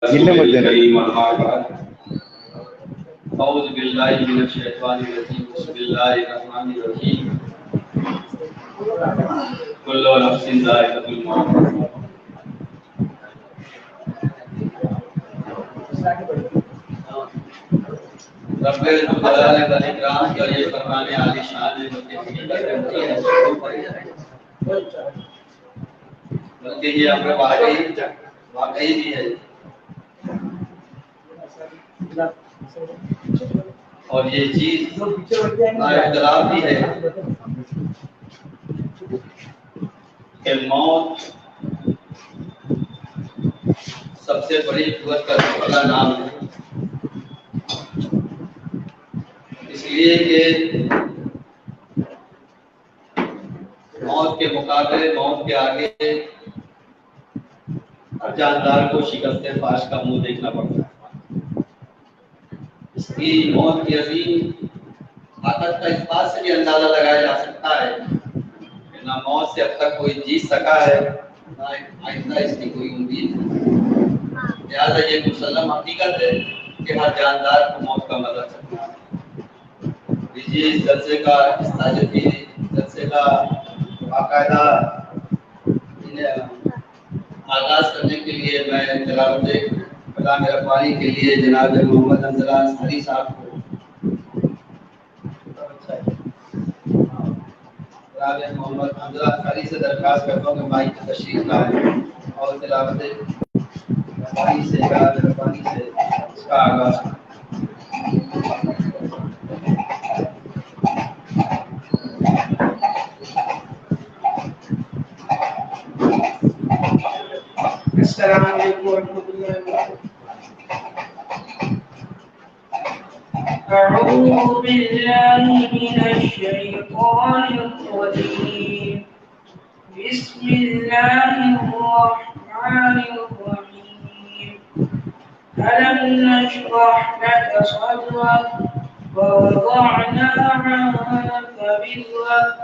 اعوذ باللہ من الشیطان الرجیم بسم اللہ الرحمن الرحیم کل نفس ذائقۃ الموت رب الجلال والاکرام کا یہ فرمان عالی شان ہے جو کہ حقیقت ہے بلکہ یہ امر واقعی بھی ہے اور یہ چیز اختلاف بھی ہے کہ موت سب سے بڑی قوت کا بڑا نام ہے، اس لیے کہ موت کے مقابلے موت کے آگے ہر جاندار کو شکست فاش کا منہ دیکھنا پڑتا ہے۔ اس کی موت کی عظیم طاقت کا اس بات سے بھی اندازہ لگایا جا سکتا ہے کہ نہ موت سے اب تک کوئی جیت سکا ہے نہ آئندہ اس کی کوئی امید ہے۔ لہٰذا یہ مسلم حقیقت ہے کہ ہر جاندار کو موت کا مزہ چکنا ہے۔ لیجیے اس جلسے کا جلسے کا باقاعدہ آغاز کرنے کے لیے میں تلاوت کلام ربانی کے لیے جناب محمد انزلہ انصاری صاحب کو جناب محمد انزلہ انصاری سے درخواست کرتا ہوں کہ مائک کی تشریف لائیں اور تلاوت ربانی سے اس کا آغاز کریں۔ السلام علیکم ورحمۃ اللہ وبرکاتہ۔ اعوذ باللہ من الشیطان الرجیم بسم اللہ الرحمن الرحیم ألم نشرح لك صدرك ووضعنا عنك وزرك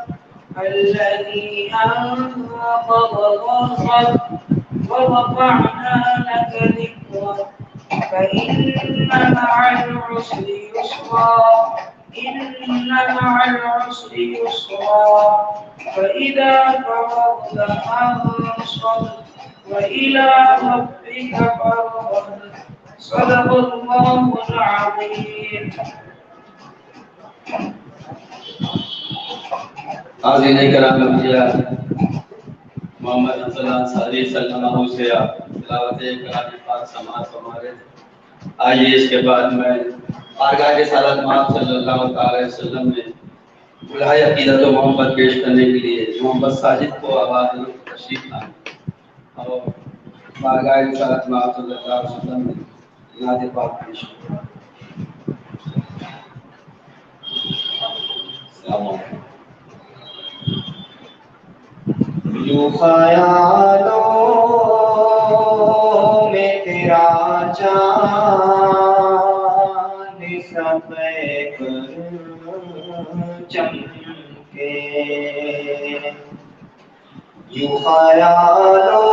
الذي أنقض ظهرك ورفعنا لك ذكرك فإن مع العسر يسرا إن مع العسر يسرا فإذا فرغت فانصب وإلى ربك فارغب صدق الله العظيم۔ حاضرین کرام محمد انزلہ انصاری صلی اللہ علیہ وسلم سے آپ تلاوت کلام پاک سماعت فرمارے تھے۔ آئیے اس کے بعد میں بارگاہ رسالت مآب صلی اللہ علیہ وسلم میں بلائے عقیدت و محبت پیش کرنے کے لیے محمد ساجد کو آواز تشریف لائیں اور بارگاہ رسالت مآب صلی اللہ علیہ وسلم میں نعت پاک پیش کریں۔ السلام علیکم۔ یوں خیالوں میں تیرا چاند سفید چمکے، یوں خیالوں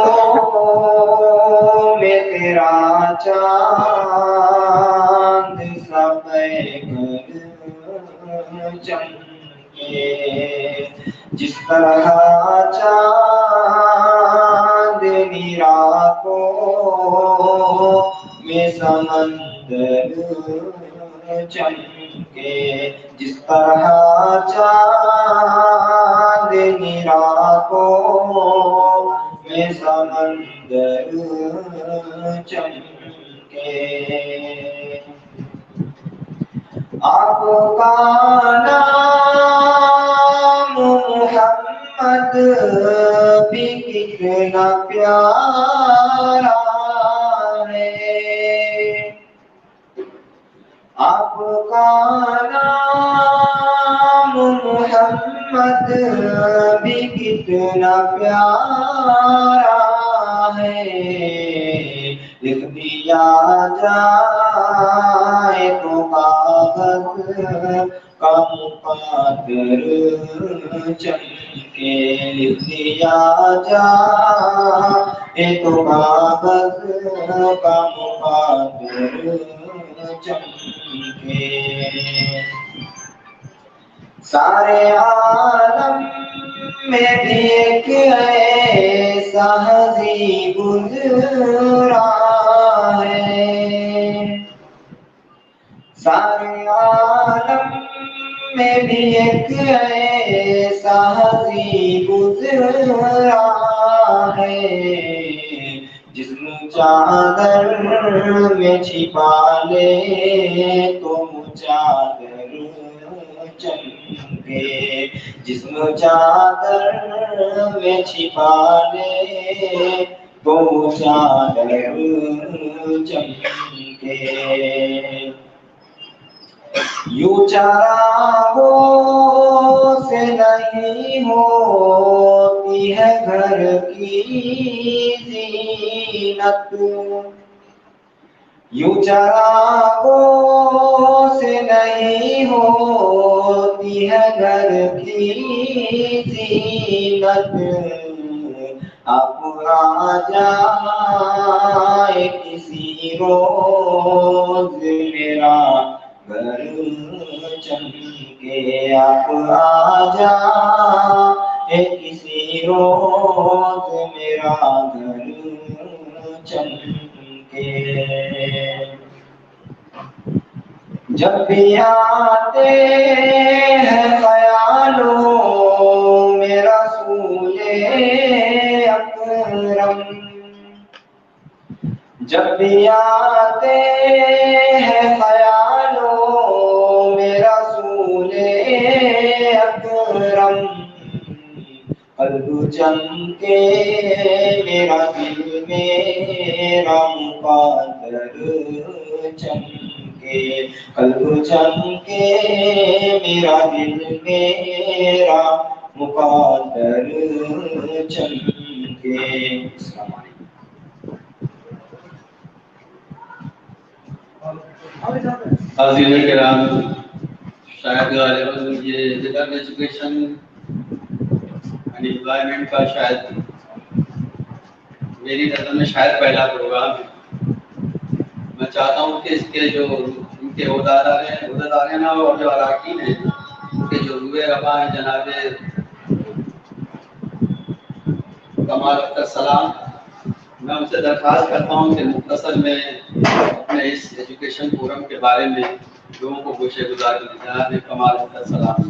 میں تیرا چاند سفید چمکے، جس طرح چاندنی راتوں میں سمندر چمکے، جس طرح چاندنی راتوں میں سمندر چمکے۔ آپ کا نام محمد بھی کتنا پیارا ہے، آپ کا نام محمد بھی کتنا پیارا ہے، لکھ دیا جائے تو کاغذ کا مقدر چمکے، لکھ دیا ایک کاغذ کا مقادر چمکے سارے عالم میں بھی ایک ایسا ہنسی گزرا ہے سارے عالم میں بھی ایک ایسا ہنسی گزرا ہے جسم چادر میں چھپا لے تو چادر چمکے جسم چادر میں چھپا لے تو چادر چمکے یوں چراغوں سے نہیں ہوتی ہے گھر کی زینت یوں چراغوں سے نہیں ہوتی ہے گھر کی زینت اب آ جائے کسی روز میرا گھر چمکے اب آ جائے کسی روز میرا گھر چمکے جب بھی آتے ہیں خیالوں میں رسول اکرم جب بھی آتے ہیں خیالوں میں رسول اکرم قلب چمکے میرا دل میرا مقدر چمکے قلب چمکے میرا دل میرا مقدر چمکے السلام علیکم حاضرین کرام شاید غالباً یہ جنرل ایجوکیشن اینڈ امپلائمنٹ کا شاید میری نظر میں شاید پہلا پروگرام ہے میں چاہتا ہوں کہ اس کے جو ان کے عہدیدار ہیں نا اور جو اراکین ہیں ان کے جو روح رواں ہیں جناب کمال اختر سلام میں ان سے درخواست کرتا ہوں کہ مختصر میں اپنے اس ایجوکیشن فورم کے بارے میں لوگوں کو گوشے گزار کی جناب کمال اختر سلام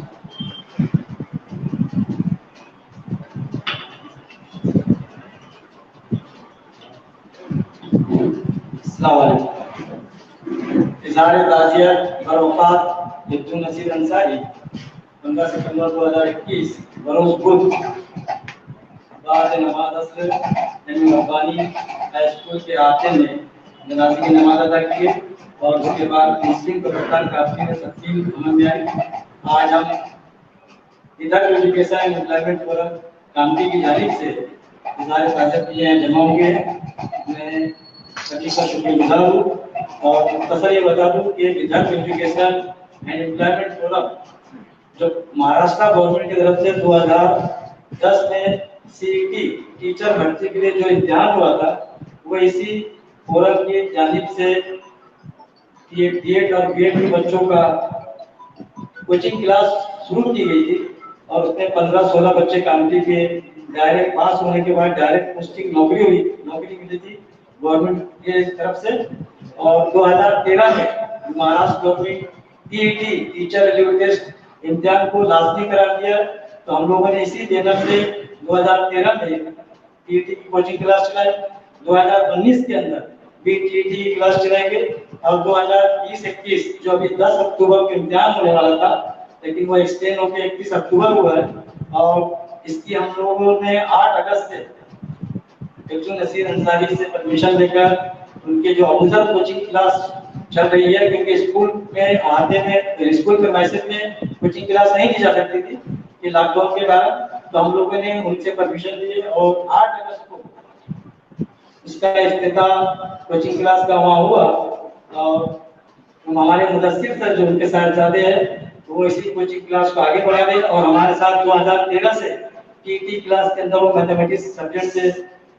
السلام علیکم اظہار تعزیت بروفات عبد النصیر انصاری 15 ستمبر 2021 بروز بدھ بعد نماز عصر ربانی ہائی اسکول کے احاطے میں جنازے کی نماز ادا کی اور اس کے بعد مسلم کو پرکار کافی میں تقسیم عمل میں آئی آج ہم ادھر education and employment forum Kamptee کی جانب سے اظہار تعزیت کے لیے جمع ہوئے ہیں میں سبھی کا شکریہ گزار ہوں اور مختصر یہ بتا دوں کہ ادھر ایجوکیشن اینڈ امپلائمنٹ فورم جو مہاراشٹر گورنمنٹ کی طرف سے 2010 میں CET ٹیچر بھرتی کے لیے جو امتحان ہوا تھا وہ اسی فورم کی جانب سے B.Ed اور B.Ed کے بچوں کا کوچنگ کلاس شروع کی گئی تھی اور اس میں 15-16 بچے کامٹی کے ڈائریکٹ پاس ہونے کے بعد ڈائریکٹ پوسٹنگ نوکری ملی تھی گورنمنٹ کی طرف سے اور 2013 میں Maharashtra government TET teacher eligible test امتحان کو لازمی قرار دیا تو ہم لوگوں نے اسی دن سے 2013 میں TET کی کوچنگ کلاس چلائی 2019 کے اندر بھی TET کی کلاس چلائیں گے اور 2020-21 جو ابھی 10 اکتوبر کو امتحان ہونے والا تھا لیکن وہ ایکسٹینڈ ہو کے 31 اکتوبر ہوا ہے اور اس کی ہم لوگوں نے 8 اگست سے عبد النصیر انصاری سے پرمیشن لے کر ان کے جو افضل کوچنگ کلاس چل رہی ہے کیونکہ اسکول میں آتے میں اسکول کے میسج میں کوچنگ کلاس نہیں دی جا سکتی تھی کہ لاک ڈاؤن کے بعد تو ہم لوگوں نے ان سے پرمیشن لی اور 8 اگست کو اس کا افتتاح کوچنگ کلاس کا وہاں ہوا اور ہمارے مدثر سر جو ان کے صاحبزادے ہیں وہ اسی کوچنگ کلاس کو آگے بڑھا رہے اور ہمارے ساتھ 2013 سے TET کلاس کے اندر وہ میتھمیٹکس سبجیکٹ سے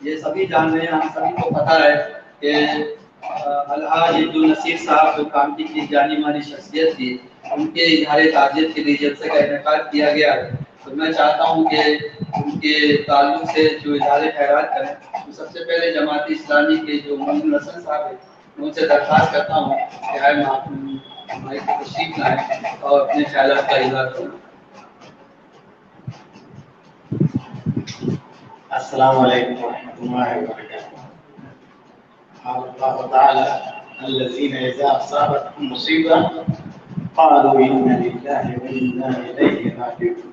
یہ سبھی جان رہے ہیں، ہم سبھی کو پتہ ہے کہ الحاج عبدالنصیر صاحب جو کامٹی کی جانی مانی شخصیت تھی، ان کے اظہار تعزیت کے لیے جلسے کا انعقاد کیا گیا ہے، تو میں چاہتا ہوں کہ ان کے تعلق سے جو اظہار خیرات کریں، تو سب سے پہلے جماعت اسلامی کے جو محمد حسن صاحب ہیں، ان سے درخواست کرتا ہوں کہ آئے ہماری تشریف لائیں اور اپنے خیالات کا اظہار کریں۔ السلام علیکم ورحمۃ اللہ وبرکاتہ۔ قال الله تعالى الذين إذا أصابتهم مصيبة قالوا إنا لله وإنا إليه راجعون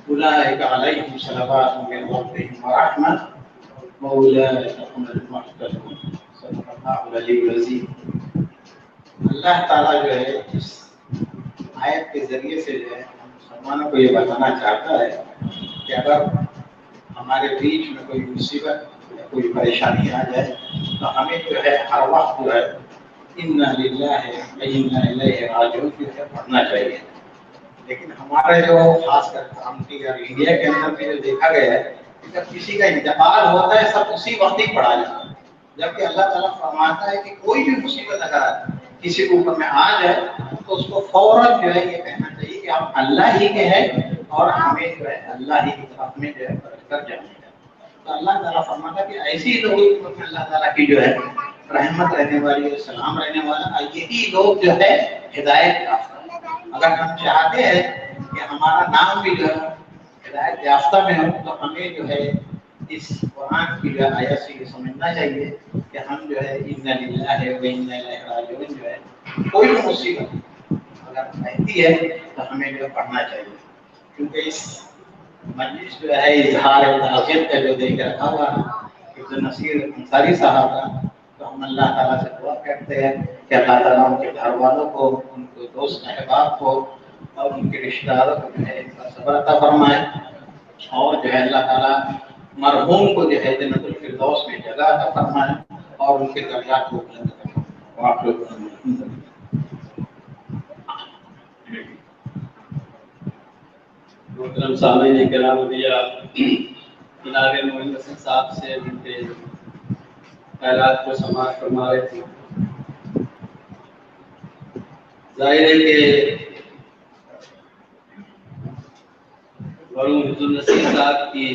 أولئك عليهم صلوات من ربهم ورحمة وأولئك هم المهتدون۔ صدق الله العلي العظيم۔ اللہ تعالیٰ جو ہے اس آیت کے ذریعے سے جو ہے مسلمانوں کو یہ بتانا چاہتا ہے کہ اگر ہمارے بیچ میں کوئی مصیبت یا کوئی پریشانی آ جائے تو ہمیں جو ہے ہر وقت جو ہے انا للہ و انا الیہ راجعون جو ہے پڑھنا چاہیے۔ لیکن ہمارے جو خاص کر کامٹی اور انڈیا کے اندر بھی جو دیکھا گیا ہے کہ جب کسی کا انتقال ہوتا ہے سب اسی وقت ہی پڑھا جاتا ہے، جبکہ اللہ تعالیٰ فرماتا ہے کہ کوئی بھی مصیبت اگر کسی کے اوپر میں آ جائے تو اس کو فوراً جو ہے یہ کہنا چاہیے کہ ہم اللہ ہی کے ہیں اور ہمیں جو ہے اللہ ہی کی طرف میں جو ہے پلٹ کر جانے کا۔ تو اللہ تعالیٰ فرماتا ہے کہ ایسی لوگوں کے اوپر میں اللہ تعالیٰ کی جو ہے رحمت رہنے والی ہے، سلام رہنے والا، یہی لوگ جو ہے ہدایت یافتہ۔ اگر ہم چاہتے ہیں کہ ہمارا نام بھی جو ہے ہدایت یافتہ میں ہو تو ہمیں جو ہے اس قرآن کی جو آیت سے یہ سمجھنا چاہیے کہ ہم جو ہے انا للہ و انا الیہ راجعون جو ہے کوئی بھی مصیبت اگر رہتی ہے تو ہمیں جو پڑھنا چاہیے، کیونکہ اس مجلس جو ہے اظہار تعزیت کا جو دے کے رکھا ہوا ہے عبدالنصیر انصاری صاحب کا، تو ہم اللہ تعالیٰ سے دعا کرتے ہیں کہ اللہ تعالیٰ ان کے گھر والوں کو، ان کے دوست احباب کو اور ان کے رشتہ داروں کو جو ہے ان کا صبر عطا فرمائے، اور جو ہے اللہ تعالیٰ مرحوم کو جو ہے جنت الفردوس میں جگہ عطا فرمائے اور ان کے درجات کو بلند کرے۔ محترم سامعین کرام، جناب محمد حسن صاحب سے ان کے خیالات کو سماعت فرما رہے تھے۔ ظاہر ہے کہ مرحوم عبدالنصیر صاحب کی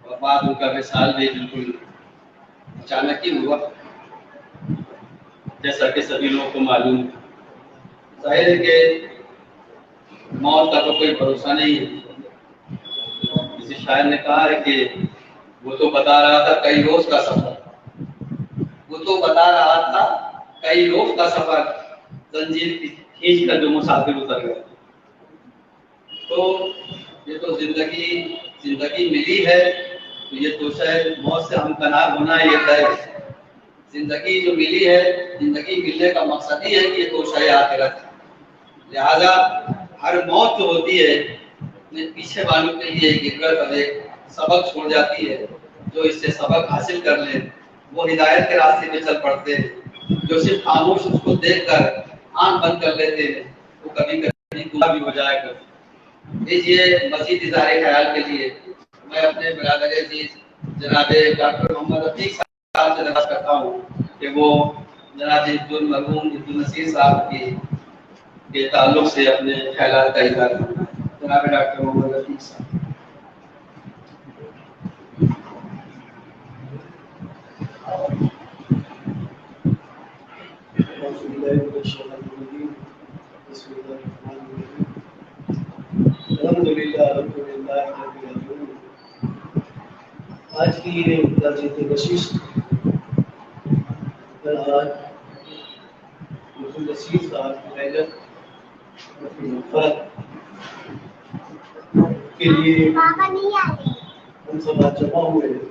وفات، ان کا وصال بھی بالکل اچانک ہی ہوا، جیسا کہ سبھی لوگوں کو معلوم ہے۔ ظاہر ہے کہ موت کا تو کوئی بھروسہ نہیں ہے۔ کسی شاعر نے کہا ہے کہ وہ تو بتا رہا تھا کئی روز کا سفر، وہ تو بتا رہا تھا کئی روز کا سفر، زنجیر کھینچ کر جو مسافر اتر گئے۔ تو یہ تو زندگی ملی ہے تو یہ تو شاید موت سے ہمکنار ہونا ہے، یہ طے ہے۔ زندگی جو ملی ہے، زندگی ملنے کا مقصد ہی ہے کہ یہ تو شاید آخرت ہے، لہذا ہر موت جو ہوتی ہے اپنے پیچھے والوں کے لیے ایک عبرت اور ایک سبق چھوڑ جاتی ہے۔ جو اس سے سبق حاصل کر لیں وہ ہدایت کے راستے میں چل پڑتے ہیں، جو صرف خاموش اس کو دیکھ کر آنکھ بند کر لیتے ہیں وہ کبھی کبھی گمراہ بھی ہو جائے گا۔ دیجیے مزید اظہار خیال کے لیے میں اپنے برادر عزیز جناب ڈاکٹر محمد رفیق صاحب سے درخواست کرتا ہوں کہ وہ جناب مرحوم عبدالنصیر صاحب کے تعلق سے اپنے خیالات کا اظہار کریں۔ جناب ڈاکٹر محمد رفیق صاحب۔ آج کی یہ نشست عبدالنصیر صاحب کی محنت کے لیے ہم سب آج جمع ہوئے ہیں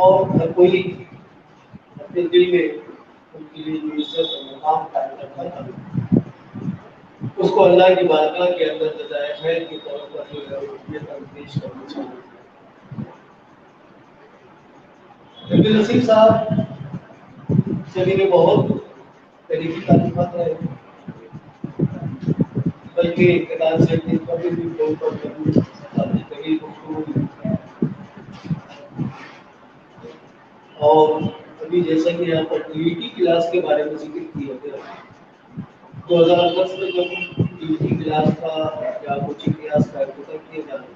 اور ہر کوئی اپنے دل میں ان کے لیے جو عزت اور مقام قائم رکھا تھا اس کو اللہ کی بارگاہ کے اندر جزائے خیر کے طور پر جو ہے یہ پیش کرنا چاہیے۔ عبدالنصیر صاحب سے میرے بہت قریبی تعلقات رہے، بلکہ اقتدار سے کبھی بھی طور پر کبھی قریب گفتگو اور ابھی جیسا کہ یہاں پر ڈیوٹی کلاس کے بارے میں ذکر کیا گیا 2010 میں جب ڈیوٹی کلاس کا یا کوچنگ کلاس کا افتتاح کیا جا رہا تھا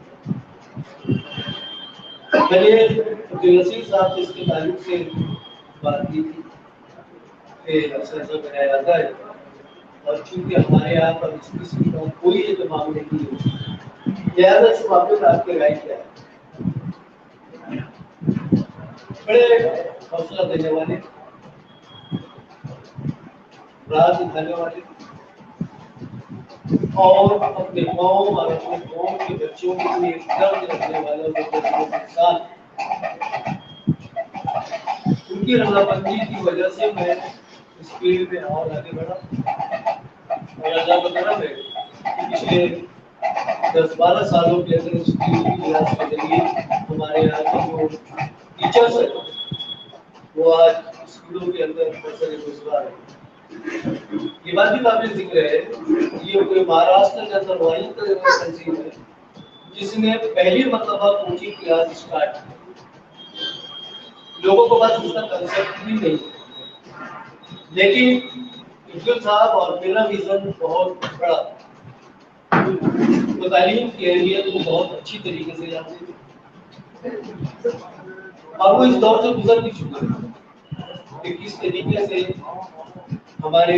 میں نے عبدالنصیر صاحب سے اس کے تعلق سے بات کی تھی کہ ایسا ایسا میرا ارادہ ہے اور چونکہ ہمارے یہاں پر اس قسم کا کوئی اہتمام نہیں ہے لہٰذا اس معاملے میں آپ کی رائے کیا ہے؟ بڑے حوصلہ دینے والے راہ دکھانے والے اور اپنے قوم اور اپنے قوم کے بچوں کے لیے درد رکھنے والا انسان ان کی رضامندی کی وجہ سے میں اس فیلڈ میں اور آگے بڑھا اور اللہ کا کرم ہے کہ پچھلے 10-12 سالوں کے اندر اس کلاس کے ذریعے ہمارے یہاں کے جو ٹیچرس ہیں وہ آج اسکولوں کے اندر برسر گزار ہے. یہ بات بھی قابل ذکر ہے یہ کوئی مہاراشٹر کے اندر واحد تنظیم ہے جس نے پہلی مرتبہ کوچنگ کلاس اسٹارٹ کی. لوگوں کو بس اس کا کنسپٹ بھی نہیں لیکن افضل صاحب اور میرا ویژن بہت بڑا تو تعلیم کی اہمیت کو بہت اچھی طریقے سے جانتے ہیں اور وہ اس دور سے گزر بھی چکے ہیں کہ کس طریقے سے ہمارے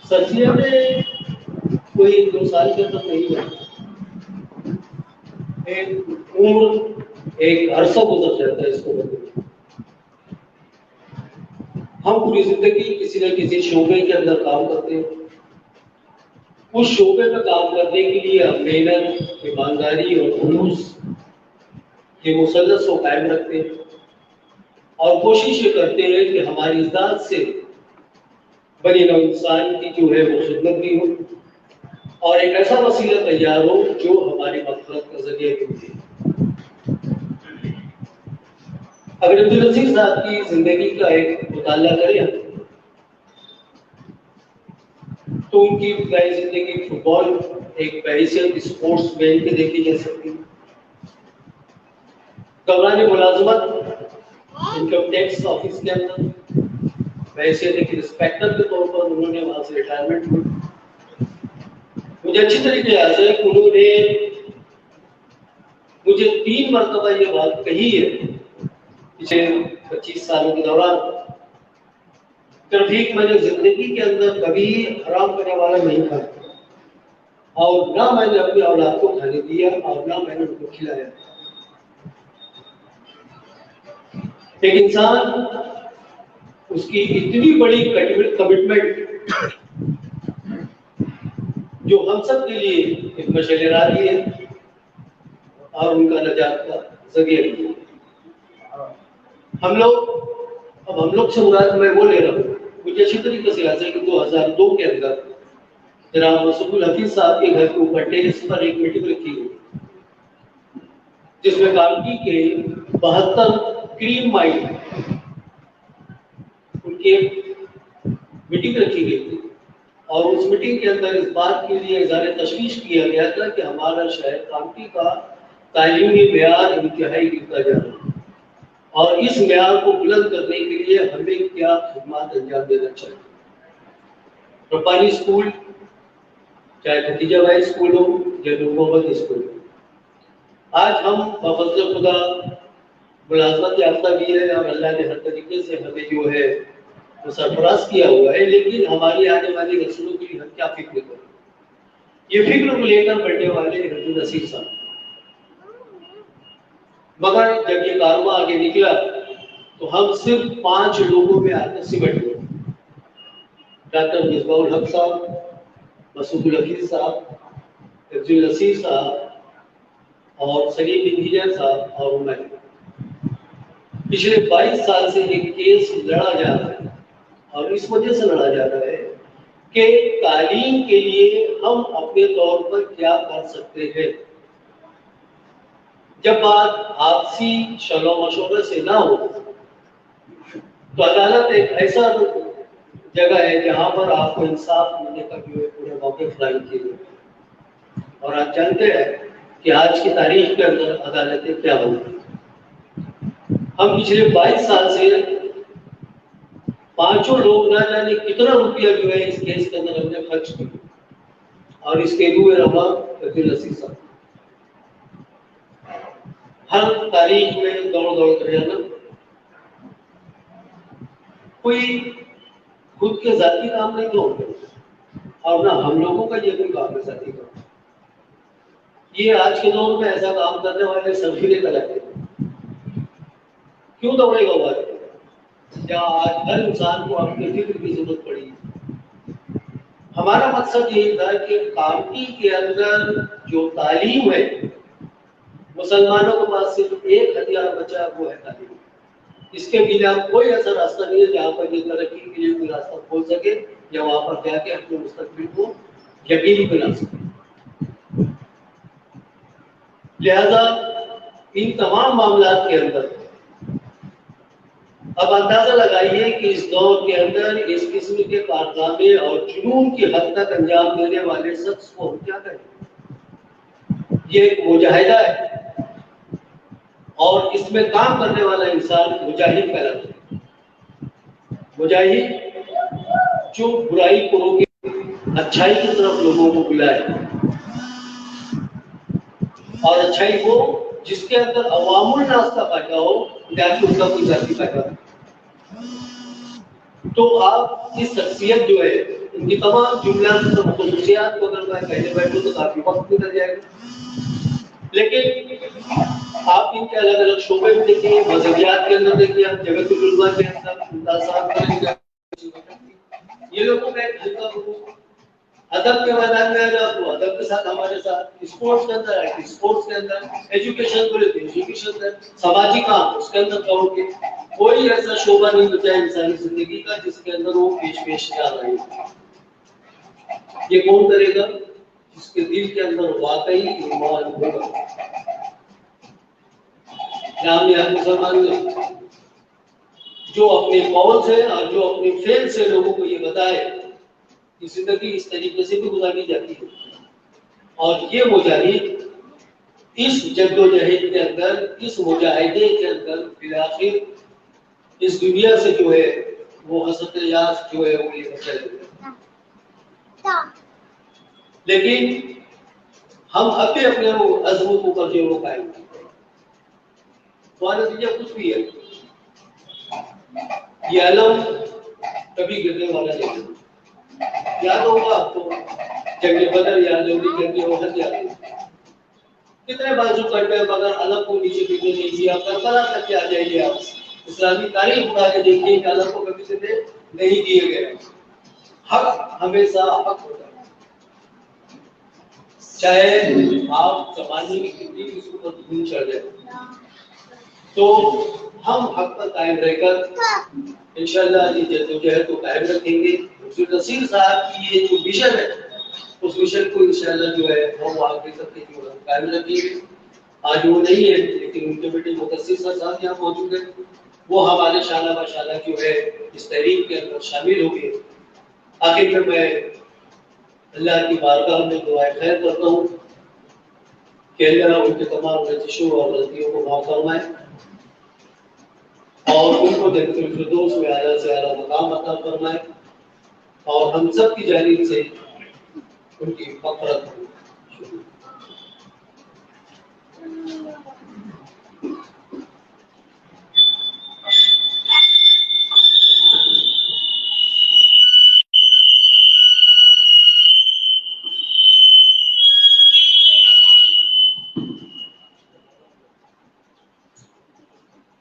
سرسیہ میں کوئی 2 سال کے اندر نہیں ہے ایک عرصہ گزر جاتا ہے اس کو ہم پوری زندگی کسی نہ کسی شعبے کے اندر کام کرتے ہیں اس شعبے میں کام کرنے کے لیے ہم محنت ایمانداری اور خلوص کے مثلث کو قائم رکھتے ہیں اور کوشش یہ کرتے ہیں کہ ہماری ذات سے بنی نوع انسان کی جو ہے وہ خدمت بھی ہو اور ایک ایسا وسیلہ تیار ہو جو ہماری مغفرت کا ذریعہ بھی ہو. اگر عبدالنصیر صاحب کی زندگی کا ایک مطالعہ کریں تو ان کی ابتدائی زندگی فٹ بال ایک بحیثیت اسپورٹس مین کی دیکھی جا سکتی ہے. دوران ملازمت انکم ٹیکس آفس کے اندر بحیثیت ایک انسپیکٹر کے طور پر انہوں نے وہاں سے ریٹائرمنٹ لی. مجھے اچھی طریقے یاد ہے کہ انہوں نے مجھے 3 مرتبہ یہ بات کہی ہے پچھلے 25 سالوں کے دوران ٹھیک میں نے زندگی کے اندر کبھی حرام کرنے والا نہیں کھایا اور نہ میں نے اپنی اولاد کو کھانے دیا اور نہ میں نے ان کو کھلایا. ایک انسان اس کی اتنی بڑی کمٹمنٹ جو ہم سب کے لیے ایک مشعل راہی ہے اور ان کا نجات کا ذریعہ بھی. ہم لوگ سے مراد میں وہ لے رہا ہوں مجھے اچھی طریقے سے یاد ہے کہ 2002 کے اندر جناب رسول الحفیظ صاحب کے گھر کے اوپر ٹیرس پر ایک میٹنگ رکھی گئی جس میں کالکی کے 72 کریم مائنڈ ان کی میٹنگ رکھی گئی تھی اور اس میٹنگ کے اندر اس بات کے لیے اظہار تشویش کیا گیا تھا کہ ہمارا شہر کالکی کا تعلیمی معیار انتہائی گرتا جا رہا ہے اور اس معیار کو بلند کرنے کے لیے ہمیں کیا خدمات انجام دینا چاہیے. ربانی اسکول چاہے ختیجہ بھائی اسکول ہو یا نور محمد اسکول ہو آج ہم بفضل خدا ملازمت یافتہ بھی ہے اور اللہ نے ہر طریقے سے ہمیں جو ہے وہ سرفراز کیا ہوا ہے لیکن ہماری آنے والی نسلوں کے لیے ہم کیا فکر کریں. یہ فکر کو لے کر بڑھنے والے عبدالنصیر صاحب مگر جب یہ کارواں آگے نکلا تو ہم صرف 5 لوگوں میں آ کر سمٹ گئے. ڈاکٹر مصباح الحق صاحب مسعود الحفیظ صاحب عبدالنصیر صاحب اور سلیم انجینئر صاحب اور میں پچھلے 22 سال سے ایک کیس لڑا جا رہا ہے اور اس وجہ سے لڑا جا رہا ہے کہ تعلیم کے لیے ہم اپنے طور پر کیا کر سکتے ہیں. جب بات آپسی شلو مشورے سے نہ ہو تو عدالت ایک ایسا جگہ ہے جہاں پر آپ کو انصاف ملنے کا جو ہے پورے موقع فراہم کیے گئے. اور آپ جانتے ہیں کہ آج کی تاریخ کے اندر عدالتیں کیا ہوتی ہیں. ہم پچھلے 22 سال سے پانچوں لوگ نہ جانے کتنا روپیہ جو ہے اس کیس کے اندر ہم نے خرچ کیا. اور اس کے روح روا عبدالعزیز صاحب ہر تاریخ میں دوڑ کر جانا. کوئی خود کے ذاتی کام نہیں ہوتے اور نہ ہم لوگوں کا یہ کوئی کام ہے ذاتی کام. یہ آج کے دور میں ایسا کام کرنے والے سبھی نے غلط ہے. کیوں دوڑے گا وہ؟ کیا آج ہر انسان کو اپنے فکر کی ضرورت پڑی؟ ہمارا مقصد یہ تھا کہ کاؤنٹی کے اندر جو تعلیم ہے مسلمانوں کے پاس صرف ایک ہتھیار بچا وہ ہے تعلیم. اس کے بنا کوئی ایسا راستہ نہیں ہے جہاں پر یہ ترقی کے لیے کوئی راستہ کھول سکے یا وہاں پر جا کے اپنے مستقبل کو یقینی بنا سکے. لہذا ان تمام معاملات کے اندر اب اندازہ لگائیے کہ اس دور کے اندر اس قسم کے کارنامے اور جنون کی حد تک انجام دینے والے شخص کو ہم کیا کریں. یہ ایک مجاہدہ ہے اور اس میں کام کرنے والا انسان مجاہد کہلاتا ہے. مجاہد جو برائی کو روکے اچھائی کی طرف لوگوں کو بلائے اور اچھائی کو جس کے اندر عوام الناس کا فائدہ ہو تاکہ اس کا کوئی ذاتی فائدہ ہو. تو آپ کی شخصیت جو ہے ان کی تمام جملات اور خصوصیات کو اگر میں کہنے بیٹھوں تو کافی وقت نکل جائے گا. لیکن آپ ان کے الگ الگ شعبے میں دیکھیے, مذہبیات کے اندر دیکھیے, آپ جگت العلماء کے اندر ممتاز صاحب کے یہ لوگوں کا ایک ہلکا گروپ. ادب کے میدان میں آ جاؤ تو ادب کے ساتھ ہمارے ساتھ, اسپورٹس کے اندر اسپورٹس کے اندر, ایجوکیشن کو لیتے ایجوکیشن کے اندر, سماجی کام اس کے اندر کہو گے کوئی ایسا شعبہ نہیں بچا انسانی زندگی کا جس کے اندر وہ پیش کیا رہے. یہ کون کرے گا؟ جس کے دل کے اندر واقعی ایمان ہوگا. نام مسلمان جو اپنے قول سے اور جو اپنے فعل سے لوگوں کو یہ بتائے کہ زندگی اس طریقے سے بھی گزاری جاتی ہے. اور یہ مجاہد اس جدوجہد کے اندر, اس مجاہدے کے اندر بالآخر اس دنیا سے جو ہے وہ حسرت یاس جو ہے وہ لے کر چلے گئے. لیکن ہم اپنے اپنے عزم کو کر کے وہ قائم کرتے ہیں. تمہارا نتیجہ کچھ بھی ہے, یہ علم کبھی گرنے والا نہیں. یاد ہوگا آپ کو جنگ بدر یاد ہوگی, جنگ احد یاد ہوگی. کتنے بازو کرتے ہیں مگر علم کو نیچے گرنے نہیں دیا. کربلا تک کے آ جائیے آپ, اسلامی تاریخ اٹھا کے دیکھیے کہ علم کو کبھی سے نہیں دیے گئے. حق ہمیشہ حق ہوتا ہے, چاہے آپ زمانے کی کتنی بھی صورت دھون چڑھ جائے. تو ہم حق پر قائم رہ کر انشاءاللہ یہ جدوجہد کو قائم رکھیں گے. نصیر صاحب کی یہ جو مشن ہے اس مشن کو انشاءاللہ جو ہے ہم آگے تک قائم رکھیں گے. آج وہ نہیں ہے لیکن ان کے بیٹے مدثر صاحب یہاں موجود ہیں, وہ ہمارے شانہ بشانہ جو ہے اس تحریک کے اندر شامل ہو گئے. آخر میں اللہ کی بارگاہ میں دعائیں خیر کرتا ہوں کہ اللہ ان کے تمام رجشوں اور غلطیوں کو معاف فرمائے اور ان کو جنت الفردوس میں اعلیٰ سے اعلیٰ مقام عطا فرمائے اور ہم سب کی جانب سے ان کی مغفرت ہو.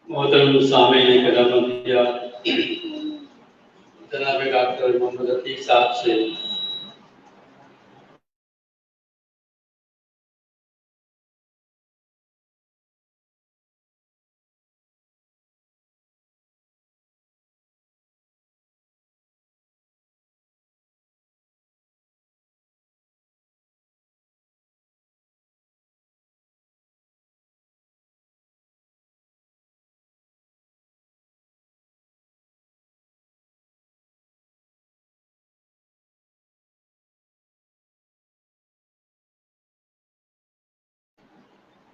محترم سامعین کرام, جناب ڈاکٹر محمد عتیق صاحب سے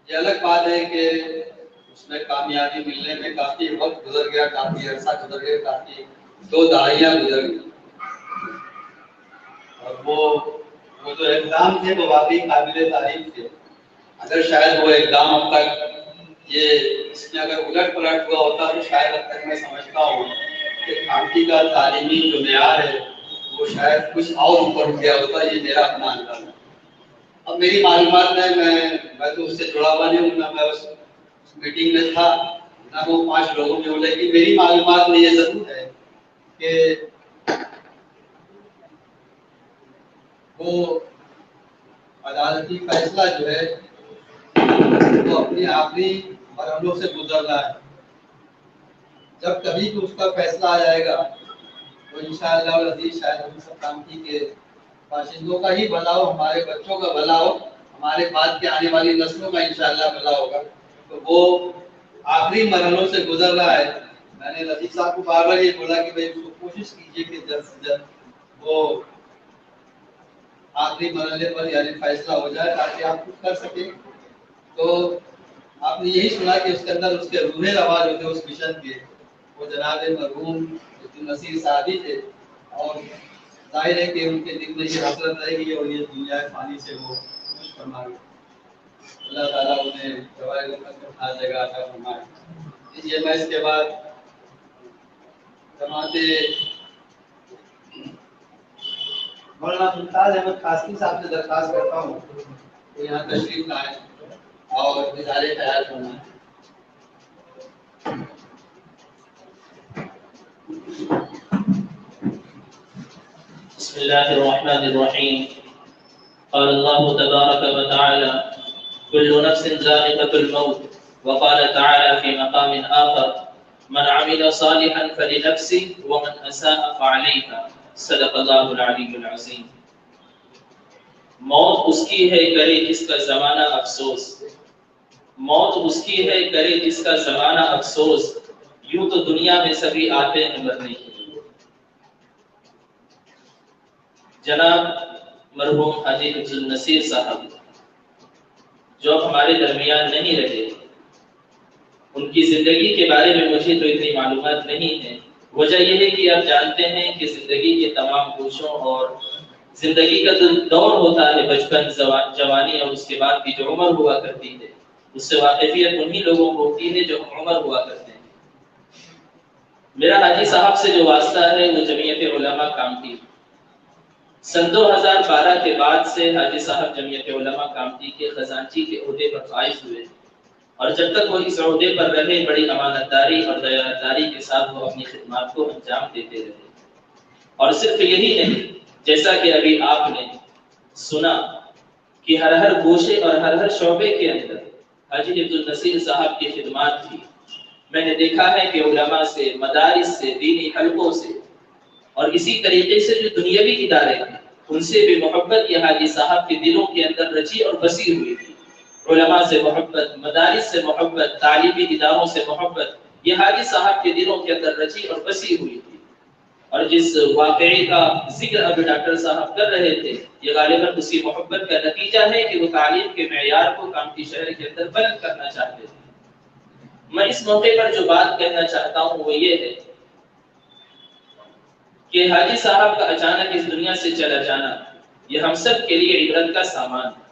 یہ الگ بات ہے کہ اس میں کامیابی ملنے میں کافی وقت گزر گیا، کافی عرصہ گزر گیا، کافی 2 دہائیاں گزر گئی، اور وہ جو اقدام تھے وہ واقعی قابل تعریف تھے۔ اگر شاید وہ اقدام اب تک اس میں اگر الٹ پلٹ ہوا ہوتا تو شاید اب تک میں سمجھتا ہوں کہ کھانٹی کا تعلیمی جو معیار ہے وہ شاید کچھ اور اوپر اٹھ گیا ہوتا۔ یہ میرا اپنا انداز ہے۔ اب میری معلومات میں تو اس سے جڑا ہوا نہیں ہوں، نہ میں اس میٹنگ میں تھا نہ وہ 5 لوگوں میں ہوں، لیکن میری معلومات میں یہ ضرور ہے کہ وہ عدالتی فیصلہ جو ہے وہ اپنی آخری مرحلوں سے گزر رہا ہے۔ جب کبھی تو اس کا فیصلہ آ جائے گا تو انشاءاللہ العزیز شاید ہم سب کامٹی کے باشندوں کا ہی بھلا ہو، ہمارے بچوں کا بھلا ہو، ہمارے بعد کے آنے والی نسلوں کا انشاءاللہ بھلا ہوگا۔ تو وہ آخری مرحلوں سے گزر رہا ہے۔ میں نے لطیف صاحب کو بار بار یہ بولا کہ بھائی اس کو کوشش کیجیے کہ جلد سے جلد وہ آخری مرحلے پر یعنی فیصلہ ہو جائے تاکہ آپ کچھ کر سکیں۔ تو آپ نے یہی سنا کہ اس کے اندر اس کے روح روا جو تھے اس مشن کے، وہ جناب مرحوم عبدالنصیر صاحبی تھے، اور ظاہر ہے کہ ان کے دل میں یہ حسرت رہے گی اور یہ دنیا فانی سے وہ خوش فرمائے۔ اللہ تعالیٰ انہیں جوائے رحمت میں ہر جگہ عطا فرمائے۔ یہ میں اس کے بعد جماعت مولانا ممتاز احمد قاسمی صاحب سے درخواست کرتا ہوں کہ یہاں تشریف لائیں اور اظہار خیال فرمائیں۔ بسم الله الرحمن الرحيم قال الله تبارك وتعالى كل نفس ذائقة الموت وقال تعالى في مقام آخر من عمل صالحا فلنفسه ومن أساء فعليها صدق الله العلي العظيم۔ موت اس کی ہے کرے جس کا زمانہ افسوس، موت اس کی ہے کرے جس کا زمانہ افسوس، یوں تو دنیا میں سبھی آتے ہیں مرنے کے۔ جناب مرحوم حاجی عبدالنصیر صاحب جو اب ہمارے درمیان نہیں رہے، ان کی زندگی کے بارے میں مجھے تو اتنی معلومات نہیں ہے۔ وجہ یہ ہے کہ آپ جانتے ہیں کہ زندگی کے تمام گوشوں اور زندگی کا جو دور ہوتا ہے، بچپن، جوانی اور اس کے بعد کی جو عمر ہوا کرتی ہے، اس سے واقفیت انہی لوگوں کو ہوتی ہے جو عمر ہوا کرتے ہیں۔ میرا حاجی صاحب سے جو واسطہ ہے وہ جمعیت علماء کامٹی، سن 2012 کے بعد سے حاجی صاحب جمعیت علماء کامٹی کے خزانچی کے عہدے پر فائز ہوئے، اور جب تک وہ اس عہدے پر رہے بڑی امانتداری اور دیانتداری کے ساتھ وہ اپنی خدمات کو انجام دیتے رہے۔ اور صرف یہی نہیں، جیسا کہ ابھی آپ نے سنا کہ ہر گوشے اور ہر شعبے کے اندر حاجی عبدالنصیر صاحب کی خدمات تھی۔ میں نے دیکھا ہے کہ علماء سے، مدارس سے، دینی حلقوں سے اور اسی طریقے سے جو دنیاوی ادارے ہیں ان سے بھی محبت یہ حاجی صاحب کے دلوں کے اندر رچی اور بسی ہوئی تھی۔ علماء سے محبت، مدارس سے محبت، تعلیمی اداروں سے محبت یہ حاجی صاحب کے دلوں کے اندر رچی اور بسی ہوئی تھی۔ اور جس واقعے کا ذکر اب ڈاکٹر صاحب کر رہے تھے، یہ غالباً اسی محبت کا نتیجہ ہے کہ وہ تعلیم کے معیار کو کامٹی شہر کے اندر بلند کرنا چاہتے تھے۔ میں اس موقع پر جو بات کہنا چاہتا ہوں وہ یہ ہے کہ حاجی صاحب کا اچانک اس دنیا سے چلا جانا یہ ہم سب کے لیے عبرت کا سامان ہے۔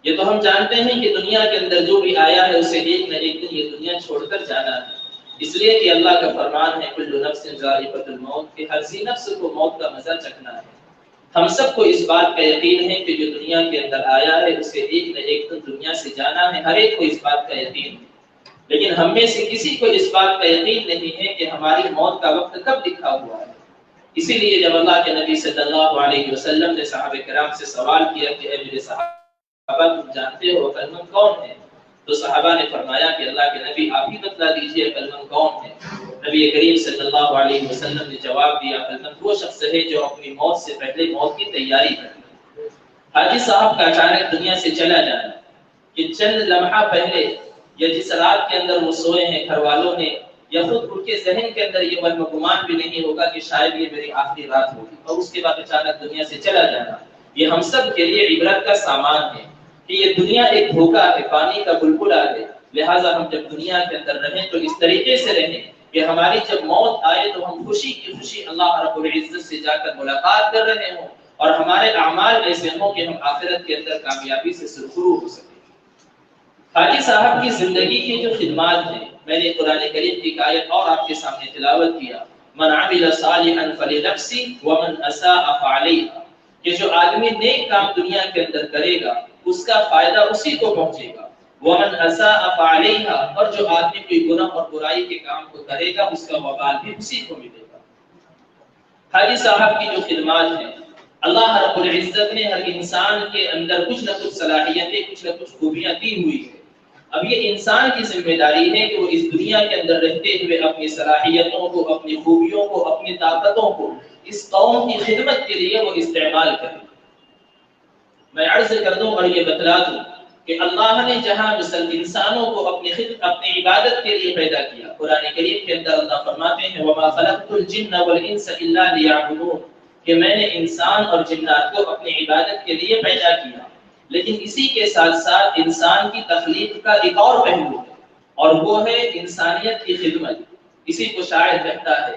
یہ تو ہم جانتے ہیں کہ دنیا کے اندر جو بھی آیا ہے اسے ایک نہ ایک دن یہ دنیا چھوڑ کر جانا ہے، اس لیے کہ اللہ کا فرمان ہے کل نفس ذائقۃ الموت، کہ ہر ذی نفس کو موت کا مزہ چکھنا ہے۔ ہم سب کو اس بات کا یقین ہے کہ جو دنیا کے اندر آیا ہے اسے ایک نہ ایک دن دنیا سے جانا ہے، ہر ایک کو اس بات کا یقین ہے۔ لیکن ہم میں سے کسی کو اس بات کا یقین نہیں ہے کہ ہماری موت کا وقت کب لکھا ہوا ہے۔ اسی لیے جب اللہ کے نبی صلی اللہ علیہ وسلم نے صحابہ کرام سے سوال کیا کہ اے میرے صحابہ تم جانتے ہو عقل مند کون ہے، تو صحابہ نے فرمایا کہ اللہ کے نبی آپ ہی بتلا دیجیے عقل مند کون ہے۔ نبی کریم صلی اللہ علیہ وسلم نے جواب دیا عقل مند وہ شخص ہے جو اپنی موت سے پہلے موت کی تیاری کرے۔ حاجی صاحب کا اچانک دنیا سے چلا جانا کہ چند لمحہ پہلے یا جس رات کے اندر وہ سوئے ہیں گھر والوں نے یا خود ان کے ذہن کے اندر یہ وہم گمان بھی نہیں ہوگا کہ شاید یہ میری آخری رات ہوگی، اور اس کے بعد اچانک دنیا سے چلا جانا یہ ہم سب کے لیے عبرت کا سامان ہے کہ یہ دنیا ایک دھوکہ ہے، پانی کا بلبلا ہے، لہٰذا ہم جب دنیا کے اندر رہیں تو اس طریقے سے رہیں کہ ہماری جب موت آئے تو ہم خوشی کی خوشی اللہ رب العزت سے جا کر ملاقات کر رہے ہوں، اور ہمارے اعمال ایسے ہوں کہ ہم آخرت کے اندر کامیابی سے سرخرو ہو سکیں۔ حاجی صاحب کی زندگی کی جو خدمات ہیں، میں نے قرآن کریم کی آیت اور آپ کے سامنے تلاوت کیا، من عمل صالحا فلنفسه ومن اساء فعليها، کہ جو آدمی نیک کام دنیا کے اندر کرے گا اس کا فائدہ اسی کو پہنچے گا، ومن اساء فعليها، اور جو آدمی کوئی گناہ اور برائی کے کام کو کرے گا اس کا وبال بھی اسی کو ملے گا۔ حاجی صاحب کی جو خدمات ہیں، اللہ رب العزت نے ہر انسان کے اندر کچھ نہ کچھ صلاحیتیں، کچھ نہ کچھ خوبیاں دی ہوئی ہیں۔ اب یہ انسان کی ذمہ داری ہے کہ وہ اس دنیا کے اندر رہتے ہوئے اپنی صلاحیتوں کو، اپنی خوبیوں کو، اپنی طاقتوں کو اس قوم کی خدمت کے لیے وہ استعمال کرے۔ میں عرض کر دوں اور یہ بتلا دوں کہ اللہ نے جہاں انسانوں کو اپنی عبادت کے لیے پیدا کیا، قرآن کریم کے اندر اللہ فرماتے ہیں وَمَا خَلَقْتُ الْجِنَّ وَالْإِنسَ إِلَّا لِيَعْبُدُونَ، کہ میں نے انسان اور جنات کو اپنی عبادت کے لیے پیدا کیا۔ لیکن اسی کے ساتھ ساتھ انسان کی تخلیق کا ایک اور پہلو ہے، اور وہ ہے انسانیت کی خدمت۔ اسی کو شاعر کہتا ہے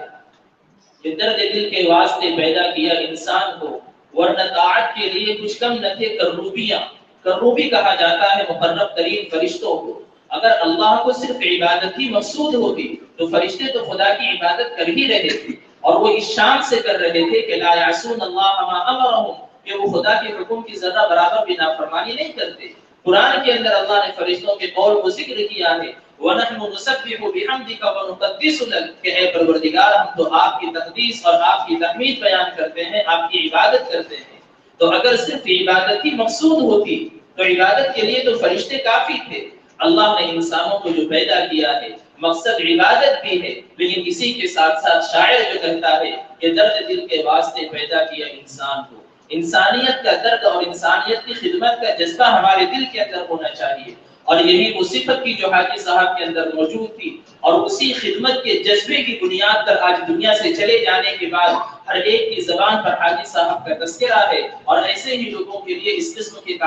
کہ درد دل کے واسطے پیدا کیا انسان کو، ورنہ طاعت کے لیے کچھ کم نہ تھے کروبیاں۔ کروبی کہا جاتا ہے مقرب ترین فرشتوں کو۔ اگر اللہ کو صرف عبادت ہی مقصود ہوتی تو فرشتے تو خدا کی عبادت کر ہی رہے تھے، اور وہ اس شان سے کر رہے تھے کہ لا یعصون اللہ ما امرهم، کہ وہ خدا کے حکم کی ذرہ برابر بھی نافرمانی نہیں کرتے۔ قرآن کے اندر اللہ نے فرشتوں کے قول کو ذکر کیا ہے وَنَحْنُ نُسَبِّحُ بِحَمْدِكَ وَنُقَدِّسُ لَكَ، کہ اے پروردگار ہم تو آپ کی تقدیس اور آپ کی تحمید بیان کرتے ہیں، آپ کی عبادت کرتے ہیں۔ تو اگر صرف عبادت ہی مقصود ہوتی تو عبادت کے لیے تو فرشتے کافی تھے۔ اللہ نے انسانوں کو جو پیدا کیا ہے مقصد عبادت بھی ہے، لیکن اسی کے ساتھ ساتھ شاعر جو کہتا ہے کہ درد دل کے واسطے پیدا کیا انسان کو۔ انسانیت کا درد اور انسانیت کی خدمت کا جذبہ ہمارے دل کے اندر ہونا چاہیے، اور یہی وہ صفت کی جو حاجی صاحب کے اندر موجود تھی، اور اسی خدمت کے جذبے کی بنیاد پر آج دنیا سے چلے جانے کے بعد ہر ایک کی زبان پر حاجی صاحب کا تذکرہ ہے، اور ایسے ہی لوگوں کے لیے اس قسم کی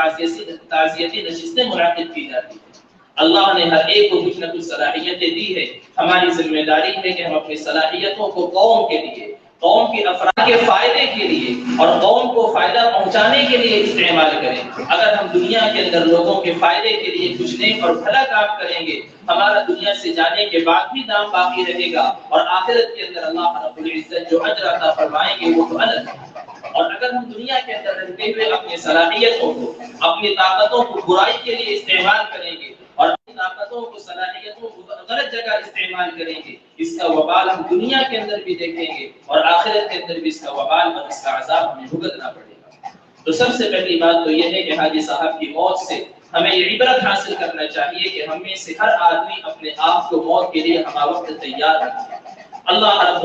تعزیتی نشستیں منعقد کی جاتی ہیں۔ اللہ نے ہر ایک کو کچھ نہ کچھ صلاحیتیں دی ہے، ہماری ذمہ داری ہے کہ ہم اپنی صلاحیتوں کو قوم کے لیے، قوم کے افراد کے فائدے کے لیے اور قوم کو فائدہ پہنچانے کے لیے استعمال کریں۔ اگر ہم دنیا کے اندر لوگوں کے فائدے کے لیے کچھ نیک اور بھلا کام کریں گے، ہمارا دنیا سے جانے کے بعد بھی نام باقی رہے گا، اور آخرت کے اندر اللہ رب العزت جو اجر عطا فرمائیں گے وہ تو الگ ہے۔ اور اگر ہم دنیا کے اندر رہتے ہوئے اپنی صلاحیتوں کو، اپنی طاقتوں کو برائی کے لیے استعمال کریں گے، اور اپنی طاقتوں کو، صلاحیتوں کو غلط جگہ استعمال کریں گے، اس کا وبال ہم دنیا کے اندر بھی دیکھیں گے، اور آخرت کے اندر بھی اس کا وبال اور اس کا عذاب ہمیں بھگتنا پڑے گا۔ تو سب سے پہلی بات تو یہ ہے کہ حاجی صاحب کی موت سے ہمیں یہ عبرت حاصل کرنا چاہیے کہ ہم میں سے ہر آدمی اپنے آپ کو موت کے لیے ہمہ وقت تیار رکھے، اللہ رب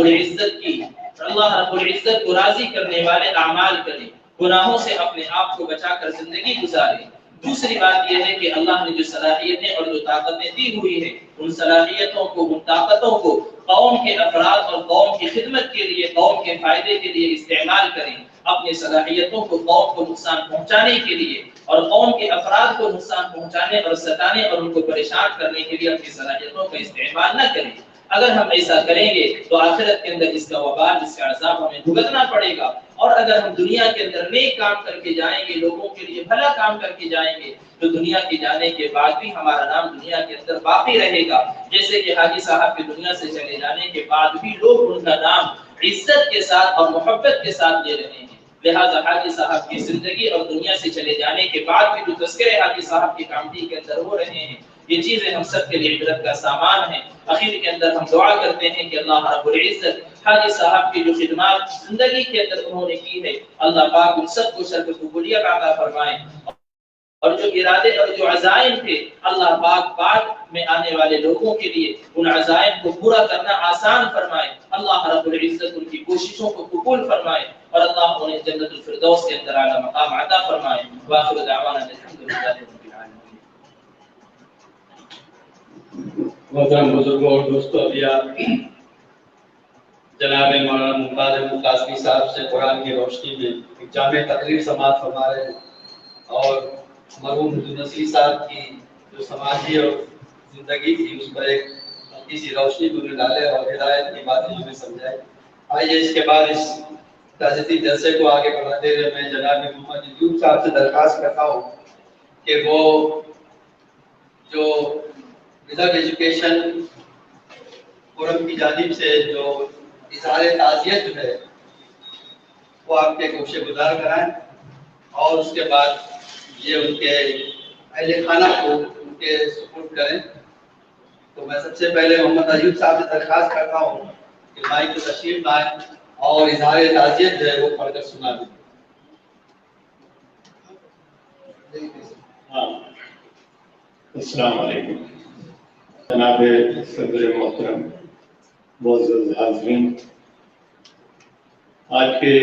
العزت کو راضی کرنے والے اعمال کریں، گناہوں سے اپنے آپ کو بچا کر زندگی گزاریں۔ دوسری بات یہ ہے کہ اللہ نے جو صلاحیتیں اور جو طاقتیں دی ہوئی ہیں، ان صلاحیتوں کو، ان طاقتوں کو قوم کے افراد اور قوم کی خدمت کے لیے، قوم کے فائدے کے لیے استعمال کریں۔ اپنی صلاحیتوں کو قوم کو نقصان پہنچانے کے لیے اور قوم کے افراد کو نقصان پہنچانے اور ستانے اور ان کو پریشان کرنے کے لیے اپنی صلاحیتوں کا استعمال نہ کریں۔ اگر ہم ایسا کریں گے تو آخرت کے اندر اس کا وبال، اس کا عذاب ہمیں بھگتنا پڑے گا، اور اگر ہم دنیا کے اندر نیک کام کر کے جائیں گے، لوگوں کے لیے بھلا کام کر کے جائیں گے، تو دنیا کے جانے کے بعد بھی ہمارا نام دنیا کے اندر باقی رہے گا۔ جیسے کہ حاجی صاحب کے دنیا سے چلے جانے کے بعد بھی لوگ ان کا نام عزت کے ساتھ اور محبت کے ساتھ لے رہے ہیں۔ لہٰذا حاجی صاحب کی زندگی اور دنیا سے چلے جانے کے بعد بھی جو تذکرے حاجی صاحب کی کامٹی کے اندر ہو رہے ہیں، یہ چیزیں ہم سب کے لیے عبرت کا سامان ہیں۔ اخیر کے اندر ہم دعا کرتے ہیں کہ اللہ رب العزت حاجی صاحب کی جو خدمات زندگی کے اندر انہوں نے کی ہے، اللہ پاک ان سب کو شرف قبولیت عطا فرمائے، اور جو ارادے اور جو عزائم تھے اللہ پاک بعد میں آنے والے لوگوں کے لیے ان عزائم کو پورا کرنا آسان فرمائے۔ اللہ رب العزت ان کی کوششوں کو قبول فرمائے، اور اللہ انہیں جنت الفردوس کے اندر اعلیٰ مقام عطا فرمائے۔ وآخر دعوانا الحمدللہ رب العالمین۔ محترم بزرگوں اور دوستوں، ابھی آپ جناب مولانا ممتاز قاسمی صاحب سے قرآن کی روشنی میں ایک جامع تقریر سماعت فرما رہے ہیں، اور مرحوم نصیر صاحب کی جو سماجی اور زندگی تھی اس پر ایک ہلکی سی روشنی بھی انہیں ڈالے اور ہدایت کی باتیں ہمیں سمجھائے. آئیے اس کے بعد اس تعزیتی جلسے کو آگے بڑھاتے ہوئے میں جناب محمد ایوب صاحب سے درخواست کرتا ہوں کہ وہ جو ریزرو ایجوکیشن فورم کی جانب سے جو اظہار تعزیت جو ہے وہ آپ کے گوشے گزار کرائیں اور اس کے بعد یہ ان کے اہل خانہ کو ان کے سپورٹ کریں. تو میں سب سے پہلے محمد ایوب صاحب سے درخواست کرتا ہوں کہ مائک کو تشریف لائیں اور اظہار تعزیت جو ہے وہ پڑھ کر سنا دیں. السلام علیکم. جناب صدر محترم، معزز حاضرین، آج کے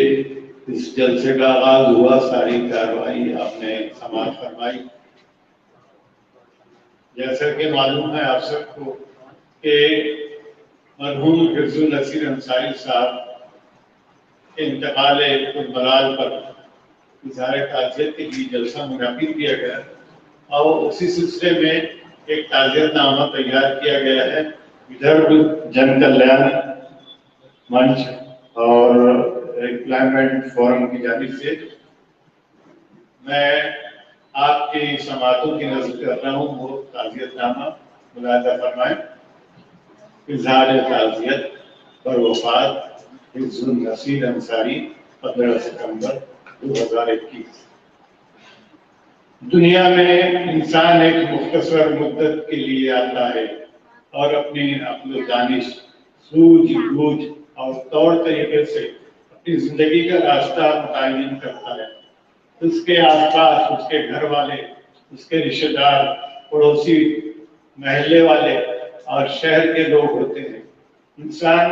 اس جلسے کا آغاز ہوا، ساری کارروائی آپ نے سماعت فرمائی. جیسا کہ معلوم ہے آپ سب کو کہ مرحوم حفظ النصیر انصاری صاحب کے انتقال الملال پر اظہار تعزیت کے لیے جلسہ منعقد کیا گیا اور اسی سلسلے میں ایک تعزیت نامہ تیار کیا گیا ہے ودربھ جن کلیان منچ اور امپلائمنٹ فورم کی جانب سے. میں آپ کی سماعتوں کی نظر کر رہا ہوں، وہ تعزیت نامہ ملاحظہ فرمائیں. اظہار تعزیت پر وفات حفظ النصیر انصاری 15 ستمبر 2021. دنیا میں انسان ایک مختصر مدت کے لیے آتا ہے اور اپنی عقل و دانش، سوجھ بوجھ اور طور طریقے سے اپنی زندگی کا راستہ متعین کرتا ہے. اس کے آس پاس اس کے گھر والے، اس کے رشتہ دار، پڑوسی، محلے والے اور شہر کے لوگ ہوتے ہیں. انسان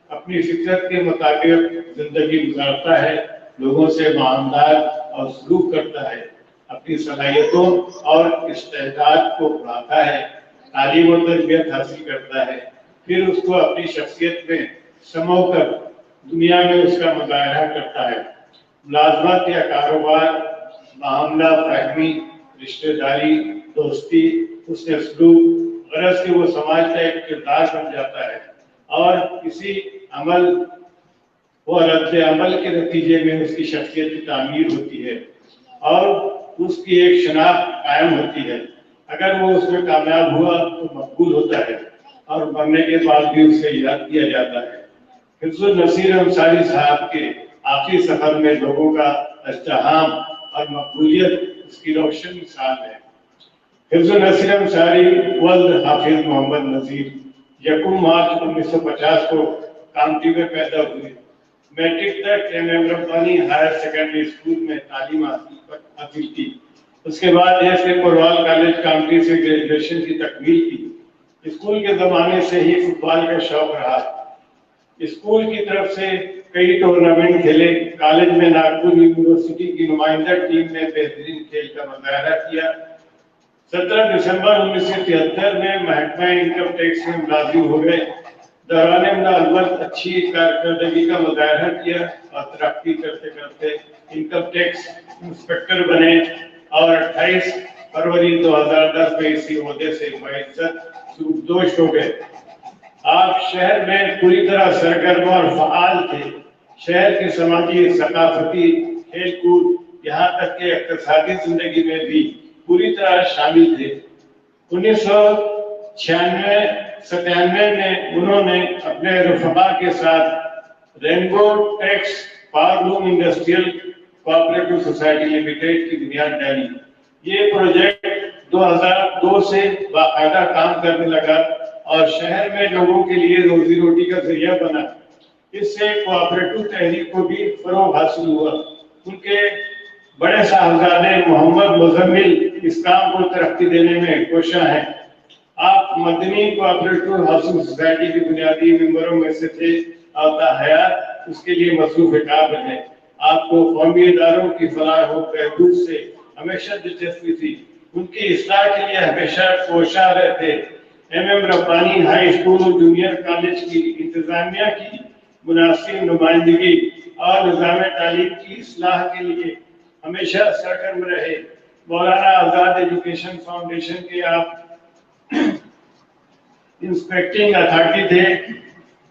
اپنی فطرت کے مطابق زندگی گزارتا ہے، لوگوں سے معاملات اور سلوک کرتا ہے، اپنی صلاحیتوں اور استعداد کو بڑھاتا ہے، تعلیم و تربیت حاصل کرتا ہے، پھر اس کو اپنی شخصیت میں سمو کر دنیا میں اس کا مظاہرہ کرتا ہے. ملازمت یا کاروبار، معاملہ فہمی، رشتہ داری، دوستی، اس نے سلوک، غرض کہ وہ سماج کا ایک کردار بن جاتا ہے اور کسی عمل و رد عمل کے نتیجے میں اس کی شخصیت کی تعمیر ہوتی ہے اور اس کی ایک شناخت قائم ہوتی ہے. اگر وہ اس میں کامیاب ہوا تو مقبول ہوتا ہے اور مرنے کے بعد بھی اسے یاد کیا جاتا ہے. حفظ النصیر انصاری صاحب کے آخری سفر میں لوگوں کا ازدحام اور مقبولیت اس کی روشن مثال ہے. حفظ النصیر انصاری ولد حافظ محمد نذیر 1 مارچ 1950 کو کامٹی میں پیدا ہوئے. میٹرک تک ایم ایم ربانی ہائر سیکنڈری اسکول میں تعلیم حاصل کی. اس کے بعد ایس کے پروال کالج کامٹی سے گریجویشن کی تکمیل کی. اسکول کے زمانے سے ہی فٹ بال کا شوق رہا. اسکول کی طرف سے کئی ٹورنامنٹ کھیلے. کالج میں ناگپور یونیورسٹی کی نمائندہ ٹیم نے بہترین کھیل کا مظاہرہ کیا. 17 دسمبر 1973 میں محکمہ انکم ٹیکس میں ملازم ہو گئے. دوران ملازمت اچھی کارکردگی کا مظاہرہ کیا اور ترقی کرتے کرتے انکم ٹیکس انسپکٹر بنے اور 28 فروری 2010 میں اسی عہدے سے باعزت سبکدوش ہو گئے. آپ شہر میں پوری طرح سرگرم اور فعال تھے. شہر کے سماجی، ثقافتی، کھیل کود، یہاں تک کہ اقتصادی زندگی میں بھی پوری طرح شامل تھے. 1996-97 میں انہوں نے اپنے رفقا کے ساتھ Rainbow Tex Power Loom Industrial Cooperative Society Limited کی بنیاد ڈالی. یہ پروجیکٹ 2002 سے باقاعدہ کام کرنے لگا اور شہر میں لوگوں کے لیے روزی روٹی کا ذریعہ بنا. اس سے کوآپریٹو تحریک کو بھی فروغ حاصل ہوا. ان کے بڑے صاحبزادے محمد مزمل اس کام کو ترقی دینے میں کوشاں ہیں. آپ مدنی کوآپریٹو ہاؤسنگ سوسائٹی کے بنیادی ممبروں میں سے تھے اور تاحیات اس کے لیے مصروف کار رہے. آپ کو قومی اداروں کی فلاح و بہبود سے ہمیشہ دلچسپی تھی. ان کی اصلاح کے لیے ہمیشہ کوشاں رہتے. ایم ایم ربانی ہائی اسکول اور جونیئر کالج کی انتظامیہ کی مناسب نمائندگی اور نظام تعلیم کی اصلاح کے لیے ہمیشہ سرگرم رہے. مولانا آزاد ایجوکیشن فاؤنڈیشن کے آپ انسپیکٹنگ اتھارٹی تھے.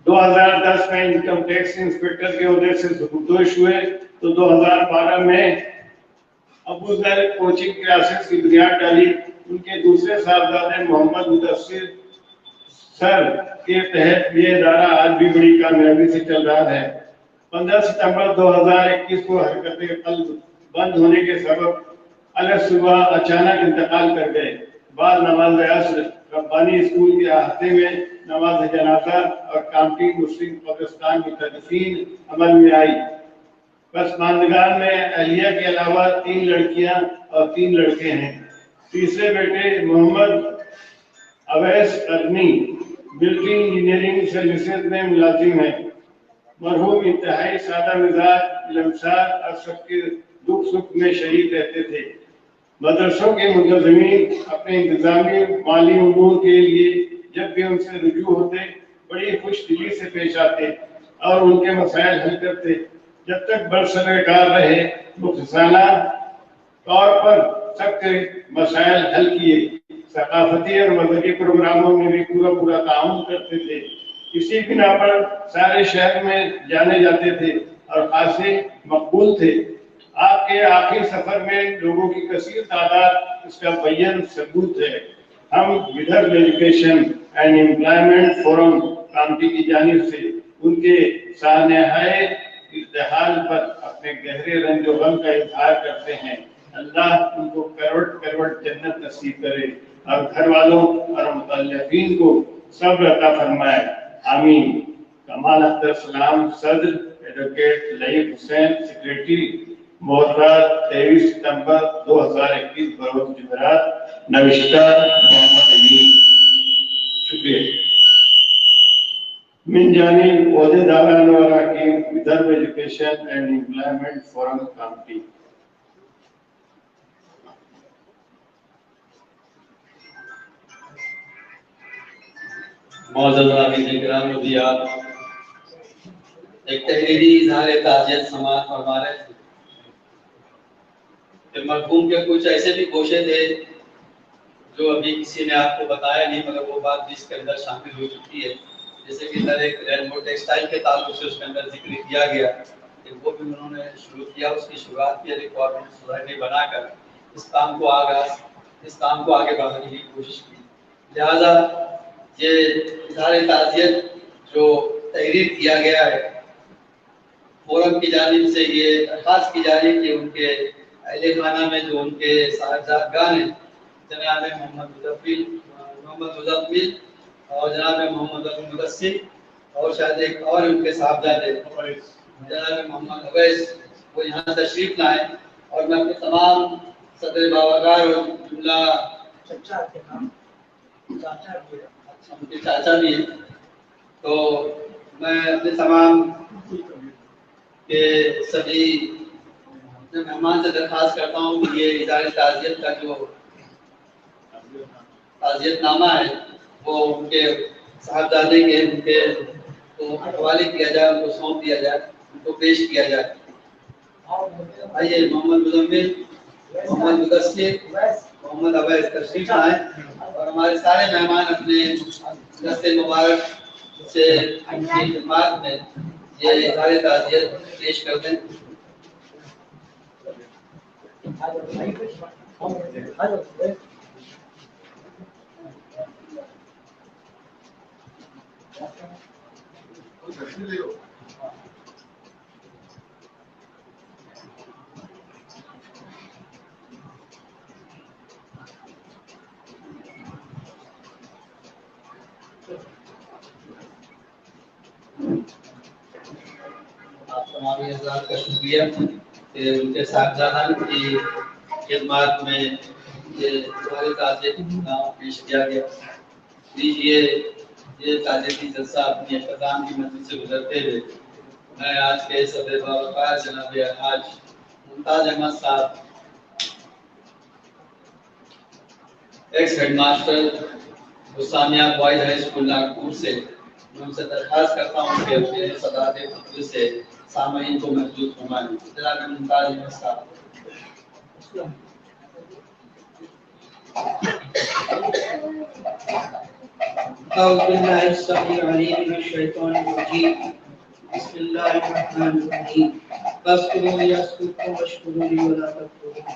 2010 میں انکم ٹیکس انسپیکٹر کے عہدے سے سبکدوش ہوئے تو 2012 میں ابو ذر کوچنگ کلاسز کی بنیاد ڈالی. ان کے دوسرے صاحبزادے محمد مدثر سر کے تحت یہ ادارہ آج بھی بڑی کامیابی سے چل رہا ہے. 15 ستمبر 2021 کو حرکت قلب بند ہونے کے سبب الگ صبح اچانک انتقال کر گئے. بعد نماز عصر ربانی اسکول کے احاطے میں نماز جنازہ اور کامٹی مسلم قبرستان کی تدفین عمل میں آئی. پسماندگان میں اہلیہ کے علاوہ 3 لڑکیاں اور 3 لڑکے ہیں. تیسرے بیٹے محمد اویس قرنی ملٹری انجینئرنگ سروسز میں ملازم ہیں. مرحوم انتہائی سادہ مزاج، ملنسار اور سب کے دکھ سکھ میں شریک رہتے تھے. مدرسوں کے منتظمین اپنے انتظامی مالی امور کے لیے جب بھی ان سے رجوع ہوتے بڑی خوش دلی سے پیش آتے اور ان کے مسائل حل کرتے. جب تک برسر کار رہے مخلصانہ طور پر سب کے مسائل حل کیے. ثقافتی اور مذہبی پروگراموں میں بھی پورا تعاون کرتے تھے. اسی بنا پر سارے شہر میں جانے جاتے تھے اور خاصے مقبول تھے. آپ کے آخری سفر میں لوگوں کی کثیر تعداد اس کا بیان ثبوت ہے. ہم Vidarbha education and employment forum Kamptee کی جانب سے ان کے سانحۂ ارتحال پر اپنے گہرے رنج و غم کا اظہار کرتے ہیں. اللہ ان کو کروڑ جنت نصیب کرے اور گھر والوں اور متعلقین کو صبر عطا فرمائے. آمین. کمال اختر سلام صدر، ایڈوکیٹ لہیب حسین سیکریٹری. محرم 23 ستمبر 2021 بروز جمعرات. نوشتہ محمد امین. شکریہ. من جانب عہدیداران و اراکین Vidarbha education and employment forum Kamptee. معزز عاملین کرام، ابھی آپ ایک تحریری اظہار تعزیت سماعت فرما رہے تھے کہ مرحوم کے کچھ ایسے بھی گوشے تھے جو ابھی کسی نے آپ کو بتایا نہیں، مگر وہ بات بھی اس کے اندر شامل ہو چکی ہے. جیسے کہ سر ایک رینبو ٹیکسٹائل کے تعلق سے اس کے اندر ذکر کیا گیا کہ وہ بھی انہوں نے شروع کیا. اس کی شروعات کی ریکوائرمنٹ سوسائٹی بنا کر اس کام کو آگے بڑھانے کی کوشش کی. لہذا یہ اظہار تعزیت جو تحریر کیا گیا ہے فورم کی جانب سے، یہ درخواست کی جا رہی ہے کہ ان کے اہل خانہ میں جو ان کے صاحبزادگان ہیں جناب محمد مزمل اور جناب محمد مدثر اور شاید ایک اور ان کے صاحبزادے جناب محمد اویس، وہ یہاں تشریف لائیں. اور میں اپنے تمام صدر باوقار اور جملہ چاچا بھی ہیں، تو میں اپنے تمام کے سبھی مہمان سے درخواست کرتا ہوں کہ یہ اظہار تعزیت کا جو تعزیت نامہ ہے وہ ان کے صاحبزادے کے ان کے کو حوالے کیا جائے، ان کو سونپ دیا جائے، ان کو پیش کیا جائے. آئیے محمد مزمل، محمد مدثر، محمد اویس تشریف لائیں اور ہمارے سارے مہمان اپنے دست مبارک سے ان کی خدمات میں یہ اظہار تعزیت پیش کر دیں. آپ تمام حضرات کا شکریہ کہ ان کے صاحبزادان کی خدمات میں یہ اظہار تعزیت نامہ پیش کیا گیا. لیجیے یہ تعزیتی جلسہ اپنی اختتام کی منزل سے گزرتے ہوئے میں آج کے صدر باوقار جناب حاج ممتاز احمد صاحب، ex head master Husamia boys high school Nagpur سے، میں ان سے درخواست کرتا ہوں کہ اپنے صدارت خطبے سے سامعین کو محفوظ فرمائیں. جناب ممتاز احمد صاحب. أعوذ بالله السميع العليم من الشيطان الرجيم بسم الله الرحمن الرحيم فاذكروني أذكركم واشكروا لي ولا تكفرون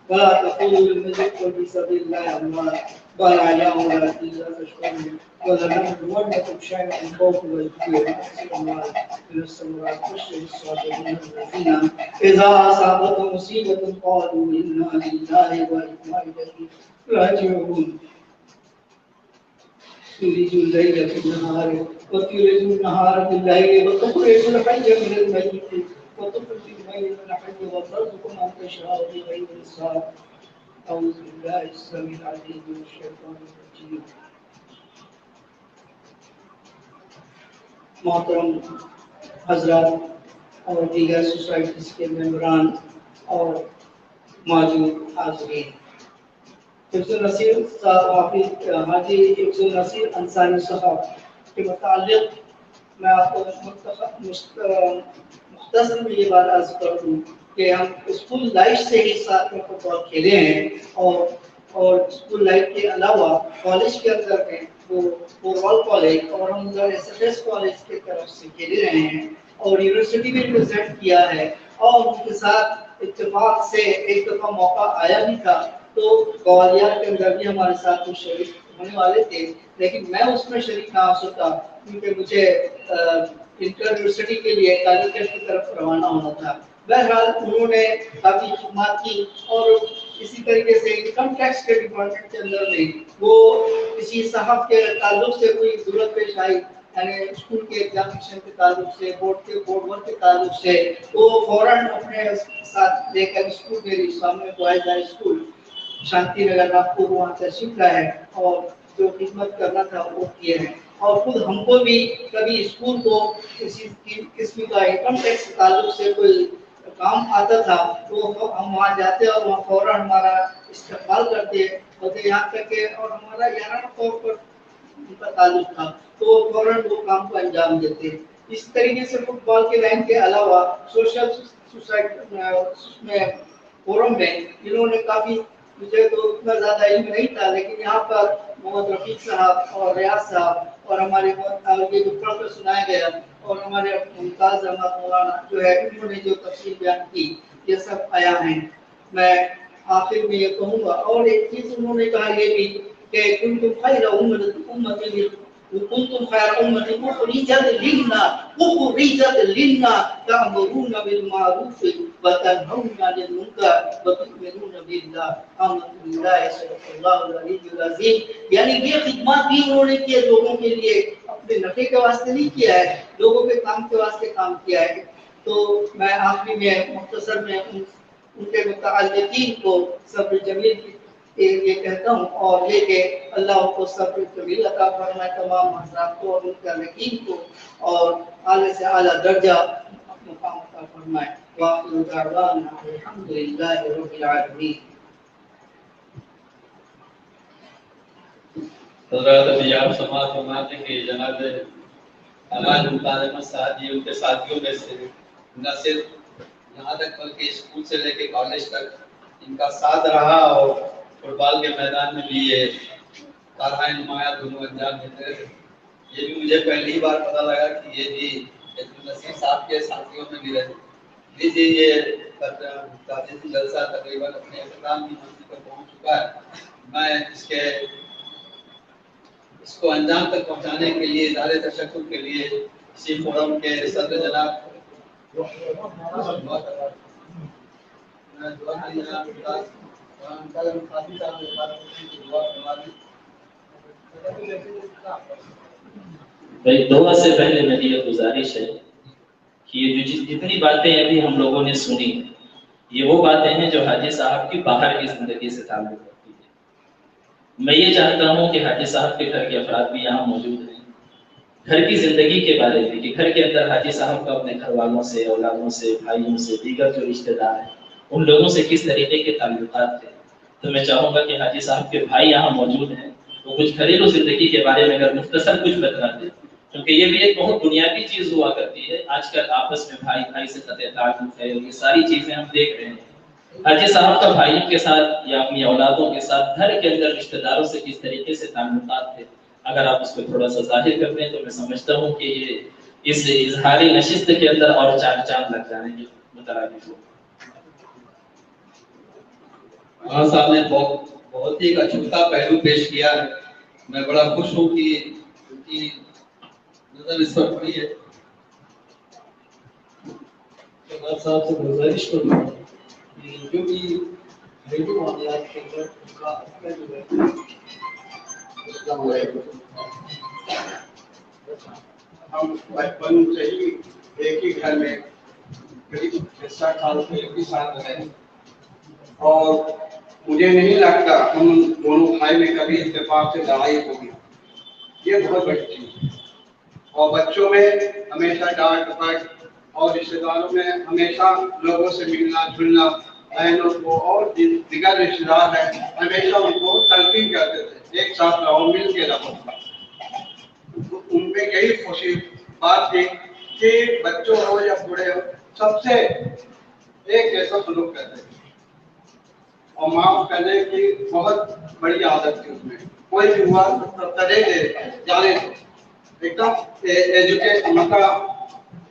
ولا تقولوا للملك قل في سبيل الله أموات بل أحياء ولكن لا تشكرون ولنبلونكم بشيء من الخوف والجوع ونقص الأموال من الثمرات وبشر الصابرين الذين إذا أصابتهم مصيبة قالوا إنا لله وإنا إليه راجعون تولج الليل في النهار وتولج النهار في الليل وتخرج الحي من الميت وتخرج الميت من الحي وترزق من تشاء بغير حساب أعوذ بالله السميع العليم من الشيطان الرجيم محترم حضرات اور دیگر سوسائٹیز کے ممبران اور موجود حاضرین، حفظ النصیر صاحب حاجی حفظ النصیر انصاری صاحب کے متعلق میں آپ کو مختصر میں یہ بات عرض کر دوں کہ ہم اسکول لائف سے ہی ساتھ میں فٹ بال کھیلے ہیں اور اسکول لائف کے علاوہ کالج کے اندر میں وہ فٹ بال کالج اور ہم SFS کالج کی طرف سے کھیلے رہے ہیں اور یونیورسٹی بھی ریپرزینٹ کیا ہے اور ان کے ساتھ اتفاق سے ایک دفعہ موقع آیا بھی تھا تو گوالیار کے اندر بھی ہمارے ساتھ وہ شریک ہونے والے تھے، لیکن میں اس میں شریک نہ ہو سکا کیونکہ مجھے انٹر یونیورسٹی کے لیے کالیکٹ کی طرف روانہ ہونا تھا۔ بہرحال انہوں نے کافی خدمات کی اور اسی طریقے سے انکم ٹیکس کے ڈپارٹمنٹ کے اندر میں وہ کسی صاحب کے تعلق سے کوئی ضرورت پیش آئی، یعنی اسکول کے ایگزامینیشن کے تعلق سے، بورڈ ورک کے تعلق سے، وہ فوراً اپنے ساتھ لے کر اسکول میری سامنے بوائز ہائی اسکول شانتی نگر ناگپور وہاں تشریف لائے اور جو خدمت کرنا تھا وہ کیے ہیں، اور خود ہم کو بھی کبھی اسکول کو کسی قسم کا انکم ٹیکس کے تعلق سے کوئی کام آتا تھا تو ہم وہاں جاتے اور وہاں فوراً ہمارا استقبال کرتے ہوتے، یہاں تک کہ اور ہمارا یارانہ طور پر ان کا تعلق تھا تو فوراً وہ کام کو انجام دیتے۔ اس طریقے سے فٹ بال کے لائن کے علاوہ سوشل سوسائٹی میں فورم میں انہوں نے کافی، مجھے تو اتنا زیادہ علم نہیں تھا لیکن یہاں پر محمد رفیق صاحب اور ریاض صاحب اور ہمارے یہ جو پڑھ کر سنایا گیا اور ہمارے ممتاز احمد مولانا جو ہے انہوں نے جو تفصیل بیان کی یہ سب آیا ہیں۔ میں آخر میں یہ کہوں گا اور ایک چیز انہوں نے کہا یہ بھی کہ کنتم خیر امت وكنتم خير أمة أخرجت للناس تأمرون بالمعروف وتنهون عن المنكر وتؤمنون بالله آمنت بالله صدق الله العلي العظيم۔ یعنی یہ خدمات بھی انہوں نے کیے لوگوں کے لیے، اپنے نفع کے واسطے نہیں کیا ہے، لوگوں کے کام کے واسطے کام کیا ہے۔ تو میں آخری میں مختصر میں ان کے متعلقین کو صبر جمیل یہ کہتا ہوں اور یہ کہ اللہ کو صبر طویل عطا فرمائے تمام حضرات کو اور ان کا یقین کو اور اعلیٰ سے اعلیٰ درجہ مقام عطا فرمائے۔ وآخر دعوانا الحمد للہ رب العالمین۔ حضرات ابھی آپ سماعت فرماتے کہ جناب علاج مطالعہ صاحب جی ان کے ساتھیوں میں سے نہ صرف یہاں تک بلکہ اسکول سے لے کے کالج تک ان کا ساتھ رہا اور فٹ بال کے میدان میں بھی یہ کارہائے نمایاں دونوں انجام دیتے ہیں۔ یہ بھی مجھے پہلی بار پتہ لگا کہ یہ بھی نصیر صاحب کے ساتھیوں میں بھی رہے۔ لیجیے یہ تعزیتی جلسہ تقریباً اپنے اختتام کی منزل پر پہنچ چکا ہے۔ میں اس کو انجام تک پہنچانے کے لیے اظہار تشکر کے لیے اسی فورم کے صدر جناب بھائی دعا سے پہلے میری یہ گزارش ہے کہ یہ جو جتنی باتیں ابھی ہم لوگوں نے سنی یہ وہ باتیں ہیں جو حاجی صاحب کی باہر کی زندگی سے تعلق رکھتی ہے۔ میں یہ چاہتا ہوں کہ حاجی صاحب کے گھر کے افراد بھی یہاں موجود ہیں، گھر کی زندگی کے بارے میں کہ گھر کے اندر حاجی صاحب کا اپنے گھر والوں سے، اولادوں سے، بھائیوں سے، دیگر جو رشتہ دار ہیں ان لوگوں سے کس طریقے کے تعلقات تھے۔ تو میں چاہوں گا کہ حاجی صاحب کے بھائی یہاں موجود ہیں تو کچھ گھریلو زندگی کے بارے میں اگر مختصر کچھ بتلا دیں، کیونکہ یہ بھی ایک بہت بنیادی چیز ہوا کرتی ہے۔ آج کل آپس میں بھائی بھائی سے قطع تعلق ہے اور یہ ساری چیزیں ہم دیکھ رہے ہیں، حاجی صاحب کا بھائیوں کے ساتھ یا اپنی اولادوں کے ساتھ گھر کے اندر رشتہ داروں سے کس طریقے سے تعلقات تھے، اگر آپ اس کو تھوڑا سا ظاہر کرتے ہیں تو میں سمجھتا ہوں کہ یہ اس اظہاری نشست کے اندر اور چار چاند لگ جانے کی مترادف ہو۔ مولانا صاحب نے بہت ہی اچھوتا پہلو پیش کیا ہے۔ میں بڑا خوش ہوں کہ ان کی نظر اس پر پڑی ہے۔ سردار صاحب سے گزارش کروں کہ جو بھی گھریلو معاملات کے اندر ان کا اپنا جو ہے ہم بچپن سے ہی ایک ہی گھر میں قریب 60 سال سے ایک ہی ساتھ رہے اور مجھے نہیں لگتا ہم دونوں بھائی میں کبھی اتفاق سے لڑائی ہوگی، یہ بہت بڑی چیز ہے۔ اور بچوں میں ہمیشہ ڈانٹ ڈپٹ اور رشتے داروں میں ہمیشہ لوگوں سے ملنا جلنا، بہنوں کو اور دیگر رشتے دار ہیں ہمیشہ ان کو تلقین کرتے تھے ایک ساتھ رہو، مل کے رہو۔ ان میں یہی خوشی بات تھی کہ بچوں ہو یا بوڑھے ہو سب سے ایک جیسا سلوک کرتے تھے اور معاف کرنے کی بہت بڑی عادت تھی اس میں۔ کوئی بھی ہوا کرے جانے ایک دم ایجوکیشن مطلب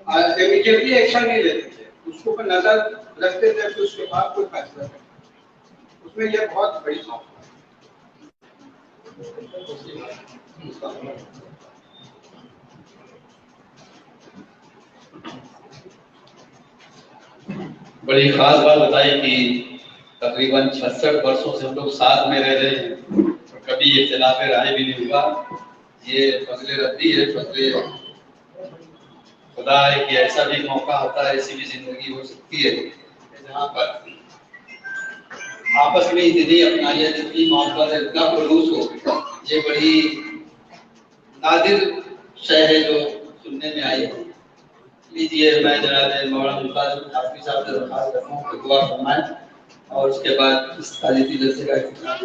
امیڈیٹلی ایکشن نہیں لیتے تھے، اس کو نظر رکھتے تھے پھر اس کے بعد کوئی فیصلہ کرتے۔ اس میں یہ بہت بڑی بات ہے۔ بڑی خاص بات بتائی کہ تقریباً 66 برسوں سے ہم لوگ ساتھ میں رہ رہے ہیں اور کبھی اختلاف رائے بھی نہیں ہوا۔ یہ فضل ربی ہے، فضل خدا ہے کہ ایسا بھی موقع ہوتا ہے، ایسی بھی زندگی ہو سکتی ہے جہاں پر آپس میں اتنی اپنائیت، اتنی محبت، اتنا خلوص ہو۔ یہ بڑی نادر شے ہے جو سننے میں آئی ہے۔ لیجیے میں جناب مولانا مقاصد حافظ صاحب سے درخواست کرتا ہوں کہ دعا فرمائیں اور اس کے بعد اس تعلیمی جلسے کا اختتام۔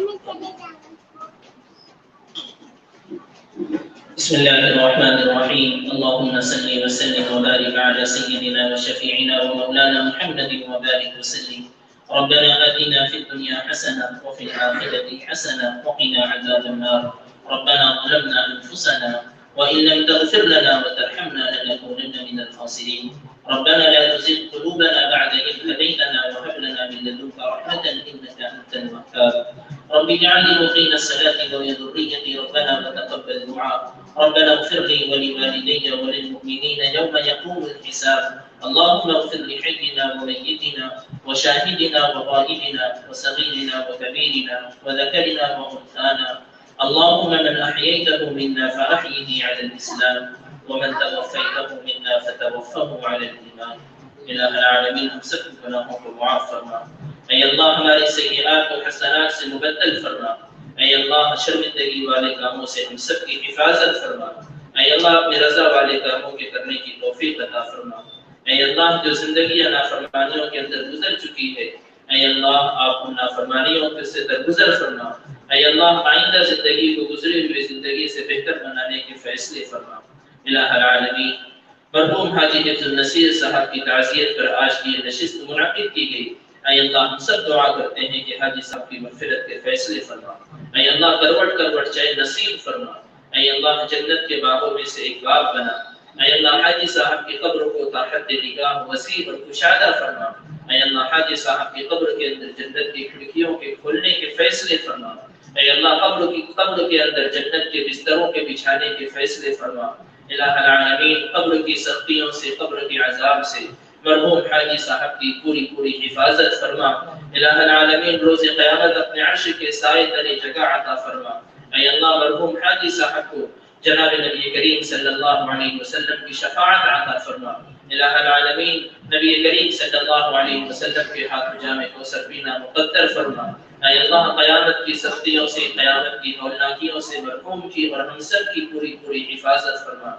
بسم الله الرحمن الرحيم اللهم صل وسلم وبارك على سيدنا وشفيعنا ومولانا محمد وبارك وسلم ربنا آتنا في الدنيا حسنة وفي الآخرة حسنة وقنا عذاب النار ربنا ظلمنا أنفسنا وإن لم تغفر لنا وترحمنا لنكونن من الخاسرين ربنا لا تزغ قلوبنا بعد إذ هديتنا وهب لنا من لدنك رحمة إنك أنت الوهاب رب اجعلني مقيم الصلاة وذريتي ربنا وتقبل دعاء ربنا اغفر لي ولوالدي وللمؤمنين يوم يقوم الحساب اللهم اغفر لحينا وميتنا وشاهدنا وغائبنا وصغيرنا وكبيرنا وذكرنا وأنثانا اللهم من أحييته منا فأحيه على الإسلام ومن توفيته منا فتوفه على الإيمان الہ العالمین ہم سب کے گناہوں کو معاف فرما، اے اللہ ہمارے سیئات و حسنات سے مبدل فرما، اے اللہ شرمندگی والے کاموں سے ہم سب کی حفاظت فرما، اے اللہ اپنی رضا والے کاموں کے کرنے کی توفیق عطا فرما، اے اللہ جو زندگیاں نافرمانیوں کے اندر گزر چکی ہے اے اللہ آپ ان نافرمانیوں سے درگزر فرما، اے اللہ آئندہ زندگی کو گزری ہوئی زندگی سے بہتر بنانے کے فیصلے فرما، الہ العالمین مرحوم حاجی حفظ النصیر صاحب کی تعزیت پر آج کی نشست منعقد کی گئی، اے اللہ ہم سب دعا کرتے ہیں کہ حاجی صاحب کی مغفرت کے فیصلے فرما، اے اللہ کروٹ کروٹ چین نصیب فرما، اے اللہ جنت کے باغوں میں سے ایک باغ بنا، اے اللہ حاجی صاحب کی قبر کو تحت نگاہ وسیع اور کشادہ فرما، اے اللہ حاجی صاحب کی قبر کے اندر جنت کی کھڑکیوں کے کھلنے کے فیصلے فرما، اے اللہ قبر کے اندر جنت کے بستروں کے بچھانے کے فیصلے فرما، الہ العالمین قبر کی سختیوں سے قبر کے عذاب سے مرحوم حاجی صاحب کی پوری حفاظت فرما، الہ العالمین روز قیامت اپنے عرش کے سائے تلے جگہ عطا فرما، اے اللہ مرحوم حاجی صاحب کو جناب نبی کریم صلی اللہ علیہ وسلم کی شفاعت عطا فرما، الہ العالمین نبی کریم صلی اللہ علیہ وسلم کے ہاتھ جام کوثر پینا مقدر فرما، اے اللہ قیامت کی سختیوں سے قیامت کی ہولناکیوں سے مرحوم کی اور ہم سب کی پوری حفاظت فرما،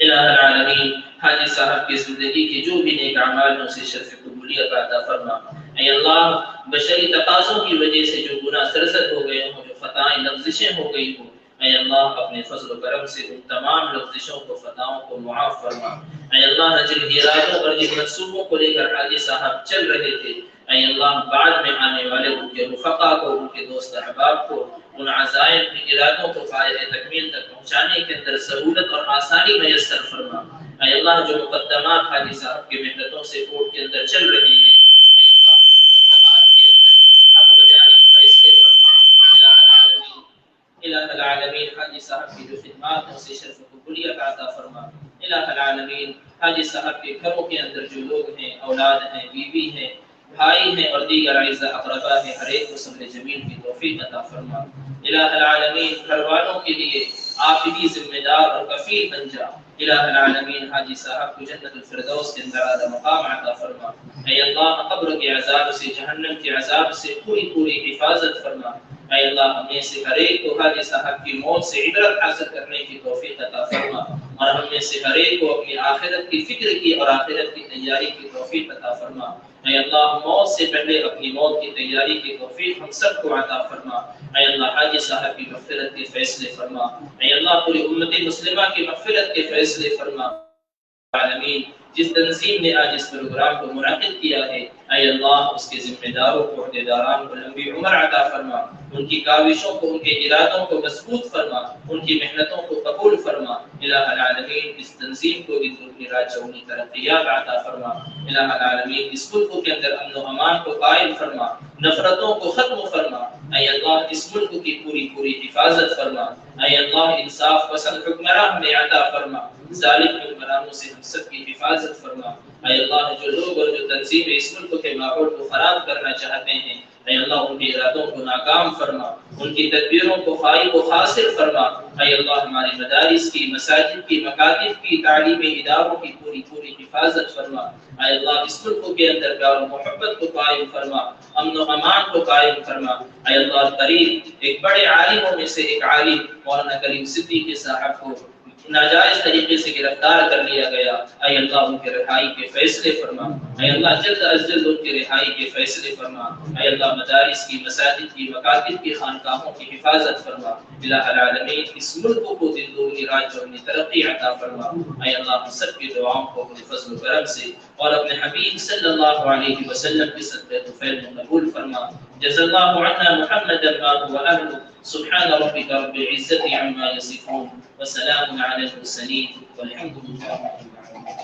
الہ العالمین حاجی صاحب کی زندگی کے جو بھی نیک اعمال ان سے شرف قبولیت عطا فرما، اے اللہ بشری تقاضوں کی وجہ سے جو گناہ سرزد ہو گئے ہوں، جو خطائیں لغزشیں ہو گئی ہوں، اے اللہ اپنے فضل و کرم سے ان تمام لغزشوں کو خطاؤں کو معاف فرما، اے اللہ جن ارادوں اور جن منصوبوں کو لے کر حاجی صاحب چل رہے تھے اے اللہ بعد میں آنے والے ان کے رفقا کو، ان کے دوست احباب کو ان عزائم کی ارادوں کو فائدہ تکمیل تک پہنچانے کے اندر سہولت اور آسانی میسر فرما۔ اے اللہ جو مقدمات حاجی صاحب کی محنتوں سے کورٹ کے اندر چل رہے ہیں، اے اللہ ان مقدمات کے اندر حق بجانب فیصلے فرما۔ الہ العالمین حاجی صاحب کی جو خدمات ہیں اسے شرف و قبولیت عطا فرما۔ الہ العالمین حاجی صاحب کے گھروں کے اندر جو لوگ ہیں، اولاد ہیں، بیوی ہیں، بھائی ہیں اور دیگر اعزاء اقربا ہیں، ہر ایک کو صبر جمیل کی توفیق عطا فرما۔ الہ العالمین گھر والوں کے لیے آپ ہی ذمہ دار اور کفیل بن جا۔ الہ العالمین حاجی صاحب کو جنت الفردوس کے اندر اعلیٰ مقام عطا فرما۔ اے اللہ قبر کے عذاب سے، جہنم کے عذاب سے پوری حفاظت فرما۔ اے اللہ ہمیں سے ہر ایک کو حاجی صاحب کی موت سے عبرت حاصل کرنے کی توفیق عطا فرما، اور ہم میں سے ہر ایک کو اپنی آخرت کی فکر کی اور آخرت کی تیاری کی توفیق عطا فرما۔ اے اللہ موت سے پہلے اپنی موت کی تیاری کی توفیق ہم سب کو عطا فرما۔ اے اللہ حاجی صاحب کی مغفرت کے فیصلے فرما۔ اے اللہ پوری امت مسلمہ کی مغفرت کے فیصلے فرما۔ عالمین جس تنظیم نے آج اس پروگرام کو منعقد کیا ہے، اے اللہ اس کے ذمہ داروں کو، عہدیداران کو لمبی عمر عطا فرما، ان کی کاوشوں کو، ان کے ارادوں کو مضبوط فرما، ان کی محنتوں کو قبول فرما۔ الہ العالمین اس تنظیم کو بھی دنیا راہ چونی ترقیات عطا فرما۔ الہ العالمین اس ملک کے اندر امن و امان کو قائم فرما، نفرتوں کو ختم فرما۔ اے اللہ اس ملک کی پوری حفاظت فرما۔ اے اللہ انصاف پسند حکمراں ہمیں عطا فرما، ظالم حکمرانوں سے ہم سب کی حفاظت فرما۔ اے اللہ جو لوگ اور جو تنظیمیں اس ملک کے ماحول کو خراب کرنا چاہتے ہیں، اے اللہ ان کے ارادوں کو ناکام فرما، ان کی تدبیروں کو خائب و خاسر فرما۔ اے اللہ ہمارے مدارس کی، مساجد کی، مکاتب کی، تعلیمی اداروں کی پوری حفاظت فرما۔ اے اللہ اس ملک کے اندر پیار و محبت کو قائم فرما، امن و امان کو قائم فرما۔ اے اللہ قریب ایک بڑے عالموں میں سے ایک عالم مولانا کریم صدیقی صاحب کو ناجائز طریقے سے گرفتار کر لیا گیا، اے اللہ ان کے رہائی کے فیصلے فرما۔ اے اللہ جلد از جلد ان کی رہائی کے فیصلے فرما۔ اے اللہ مدارس کی، مساجد کی، مکاتب کی، خانقاہوں کی حفاظت فرما۔ الہ العالمین اس ملک کو دل دوغلی راج چونی ترقی عطا فرما۔ اے اللہ ہم سب کی دعاؤں کو اپنے فضل و کرم سے اور اپنے حبیب صلی اللہ علیہ وسلم کی صدقہ طفیل میں قبول فرما۔ جزا اللہ عنا محمدا ما هو اهله سبحان ربك رب العزة عما يصفون وسلام على المرسلين والحمد لله رب العالمين.